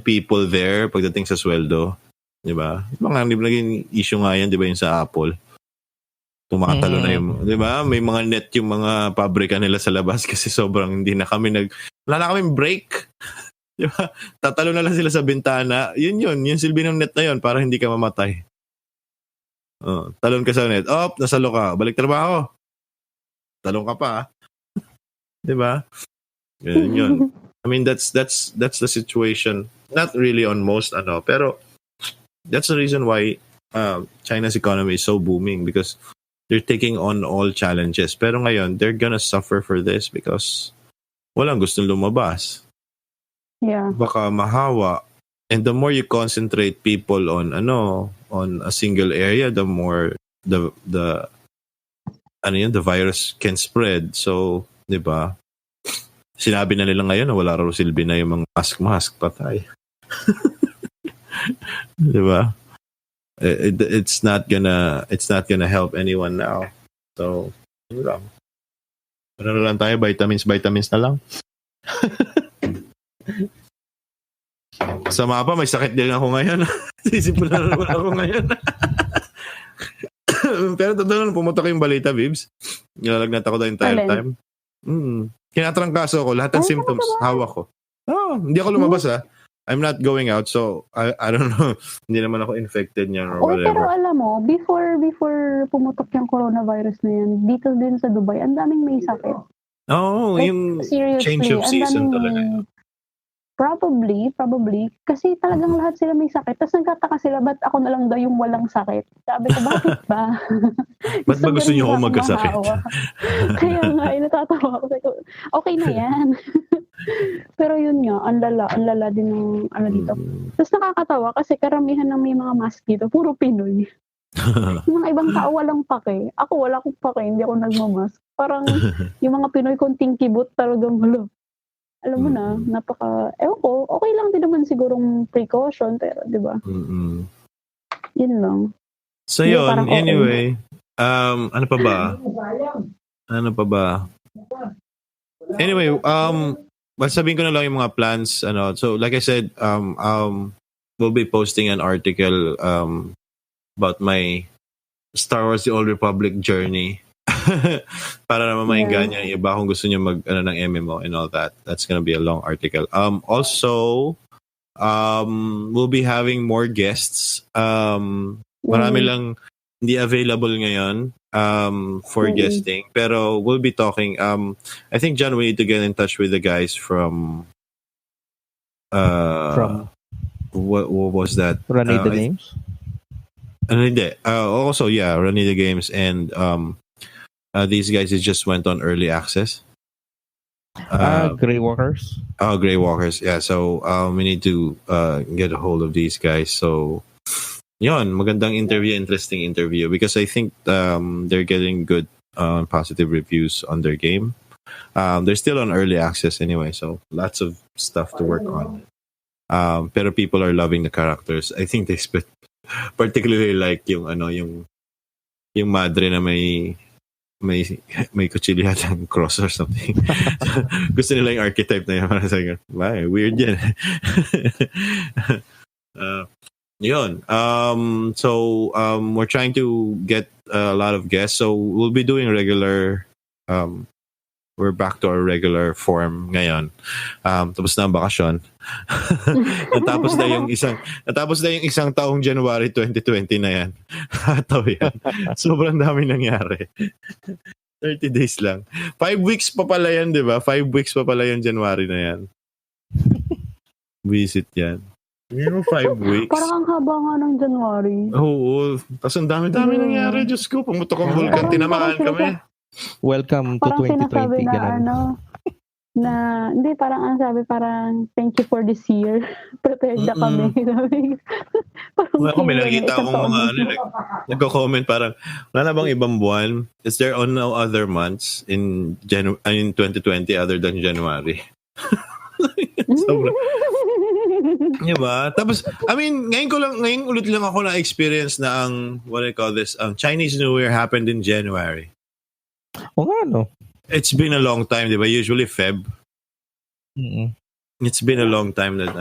Speaker 1: people there pagdating sa sweldo. Diba? Mga naging issue nga yan, diba yung sa Apple? Tumatalo na yung, di ba? May mga net yung mga pabrika nila sa labas kasi sobrang hindi na kami wala na kaming break. Di ba? Tatalo na lang sila sa bintana. Yun. Yung silbi ng net na yun para hindi ka mamatay. Talon ka sa net. Nasalo ka. Balik trabaho. Talon ka pa. Di ba? Yun. I mean, that's the situation. Not really on most, pero that's the reason why China's economy is so booming because they're taking on all challenges. Pero ngayon, they're gonna suffer for this because walang gustong lumabas.
Speaker 3: Yeah.
Speaker 1: Baka mahawa. And the more you concentrate people on a single area, the more the virus can spread. So, 'di ba? Sinabi na nila ngayon na wala raw silbi na yung mga mask patay. 'Di ba? It's not gonna help anyone now. So, yun lang. Ano na lang tayo, vitamins na lang. Sama pa, may sakit din ako ngayon. Sisipulan na naman ako ngayon. Pero totoo na, pumutok yung balita, Vivz. Nilalagnat ako the entire time. Kinatrangkaso ako, lahat ng symptoms, hawak ko. Hindi ako lumabas I'm not going out, so I don't know. Hindi naman ako infected niyan or whatever.
Speaker 3: Pero alam mo, before pumutok yung coronavirus na yan, dito din sa Dubai, ang daming may sakit.
Speaker 1: Yung change of season talaga.
Speaker 3: Probably. Kasi talagang lahat sila may sakit. Tapos nagtataka sila, ba't ako na lang daw yung walang sakit? Sabi ko, bakit ba?
Speaker 1: Ba't ba gusto niyo ako magkasakit?
Speaker 3: Kaya nga, natatawa ako. Okay na yan. Pero yun nga, ang lala din ng dito. Tapos nakakatawa kasi karamihan ng may mga mask dito, puro Pinoy. Yung mga ibang tao walang pake. Ako wala akong pake, hindi ako nagmamask. Parang yung mga Pinoy konting kibot talagang alam mo na, ewan ko, okay lang din naman sigurong precaution, pero di ba? Yun lang.
Speaker 1: So yun, anyway, ano pa ba? Anyway, sabihin ko na lang yung mga plans, so like I said, we'll be posting an article about my Star Wars The Old Republic journey. Para naman mainggan yung iba kung gusto nyo ng MMO and all that. That's gonna be a long article. Also, we'll be having more guests. Marami lang hindi available ngayon for guesting. Pero we'll be talking. I think, John, we need to get in touch with the guys from what was that?
Speaker 2: Running the Games?
Speaker 1: Also, yeah, Running the Games and these guys just went on early access.
Speaker 2: Grey Walkers.
Speaker 1: Grey Walkers. Yeah. So we need to get a hold of these guys. So, yon, magandang interview, interesting interview because I think they're getting good, positive reviews on their game. They're still on early access anyway, so lots of stuff to work on. Pero people are loving the characters. I think they particularly like yung madre na may kutsilyo cross or something. Gusto nila yung archetype na yun. Parang weird yan. Yun. So we're trying to get a lot of guests. So we'll be doing regular. We're back to our regular form ngayon. Tapos na ang bakasyon. natapos na yung isang taong January 2020 na yan. Hataw yan. Sobrang dami nangyari. 30 days lang. 5 weeks pa pala yan, di ba? 5 weeks pa pala yung January na yan. Visit yan. 5 weeks.
Speaker 3: Parang ang haba nga ng January.
Speaker 1: Oo. Tapos ang dami nangyari. Diyos ko, pumutok ang vulkan. Tinamaan kami.
Speaker 2: Welcome to 2020.
Speaker 3: Hindi, parang ang sabi, parang thank you for this year. Prepared na kami.
Speaker 1: Ako, may nakikita akong mga nagko-comment parang, wala na bang ibang buwan? Is there no other months in 2020 other than January? Sobra. Diba? Tapos, ngayon ulit lang ako na-experience na ang, what do you call this, Chinese New Year happened in January. It's been a long time, di ba? Usually Feb.
Speaker 2: Mm-hmm.
Speaker 1: It's been a long time that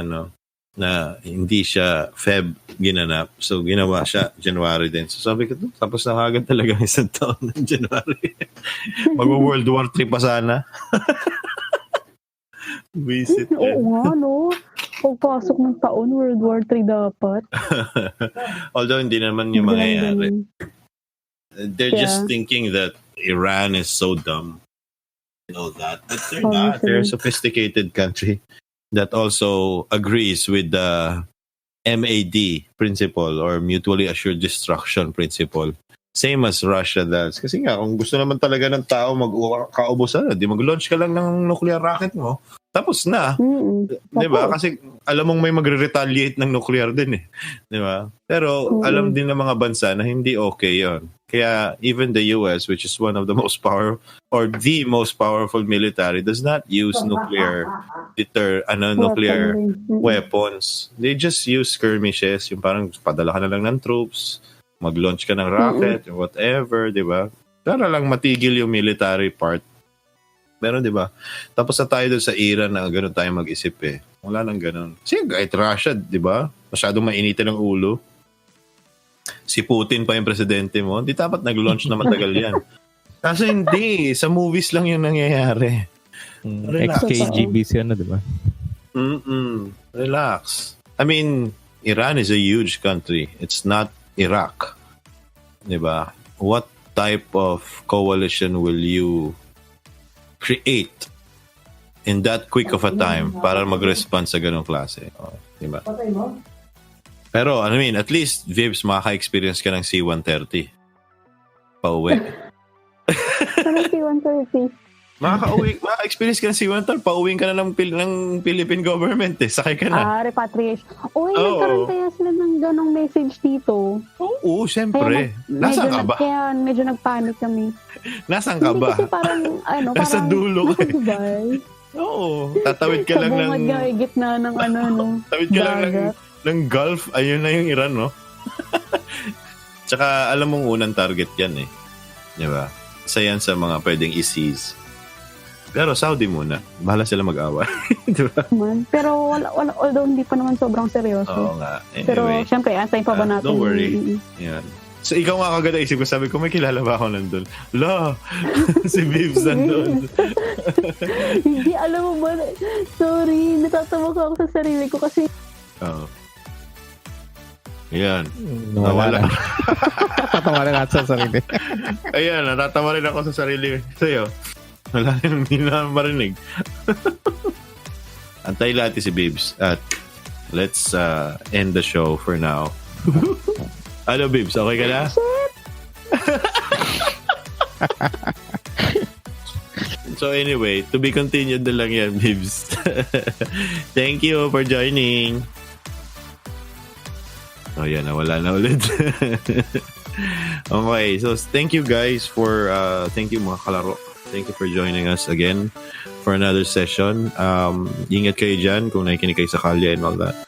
Speaker 1: na hindi siya Feb ginanap. So ginawa siya January din. So sabi ko, tapos na agad talaga isang taon ng January. Mag-World War 3 pa sana. Visit yan.
Speaker 3: Oo nga, no? Pagpasok ng taon, World War 3 dapat.
Speaker 1: Although hindi naman yung mangyayari. They're just thinking that Iran is so dumb and all that. But they're not. They're a sophisticated country that also agrees with the MAD principle or mutually assured destruction principle. Same as Russia does. Kasi nga, kung gusto naman talaga ng tao mag-kaubusan, di mag-launch ka lang ng nuclear rocket mo, tapos na. Di ba? Kasi alam mong may magre-retaliate ng nuclear din eh. Di ba? Pero alam din ng mga bansa na hindi okay yon. Kaya even the US, which is one of the most powerful or the most powerful military, does not use nuclear weapons. They just use skirmishes, yung parang padala ka na lang ng troops, mag-launch ka ng rocket, whatever, di ba? Para lang matigil yung military part. Pero di ba? Tapos na tayo doon sa era na gano'n tayo mag-isip eh. Wala nang gano'n. Kasi kahit Russia, di ba? Masyadong mainitin ang ulo. Si Putin pa yung presidente mo. Hindi dapat nag-launch na matagal yan. Kasi hindi. Sa movies lang yung nangyayari.
Speaker 2: XKGBC di ba?
Speaker 1: Relax. I mean, Iran is a huge country. It's not Iraq. Diba? What type of coalition will you create in that quick of a time para mag-respond sa ganong klase? Diba? Pero, I mean, at least, Vivz, maka-experience ka ng C-130. Pauwi.
Speaker 3: Ano C-130?
Speaker 1: Maka-experience ka ng C-130. Pauwiin ka na ng Philippine government eh. Sakay ka na.
Speaker 3: Repatriation. Nagkaroon kaya sila ng ganong message dito.
Speaker 1: Oo, syempre. Nasaan ka ba?
Speaker 3: Kaya medyo nagpanic kami.
Speaker 1: Nasaan ka ba?
Speaker 3: Kasi parang,
Speaker 1: nasa dulo ka
Speaker 3: eh. Dubai.
Speaker 1: Oo. Tatawid ka lang ng...
Speaker 3: Sa bungad gitna ng
Speaker 1: Tawid ka lang ng Gulf. Ayun na yung Iran, no? Tsaka, alam mong unang target yan eh. Diba? Isa yan sa mga pwedeng i-seize. Pero Saudi muna. Bahala sila mag-awa. Diba?
Speaker 3: Pero although hindi pa naman sobrang seryoso.
Speaker 1: Oo nga. Anyway,
Speaker 3: pero syempre, antayin pa ba natin?
Speaker 1: Don't worry. Yan. So ikaw nga kagad isip ko, sabi ko, may kilala ba ako nandun? Si Vivz nandun.
Speaker 3: Hindi, alam mo ba? Sorry, natatawa ko ako sa sarili ko kasi...
Speaker 1: Oo. Yan.
Speaker 2: Nawala. Natatawa rin ako sa sarili.
Speaker 1: Ayan, natatawa rin ako sa sarili. Sa'yo. Wala rin, hindi na marinig. Antay lahat si Vivz. At let's end the show for now. Hello, Vivz. Okay ka na? So anyway, to be continued na lang yan, Vivz. Thank you for joining. Oh, yan. Nawala na ulit. Okay. So, thank you guys for... thank you mga kalaro. Thank you for joining us again for another session. Ingat kayo dyan kung nakikinig kayo sa kalye and all that.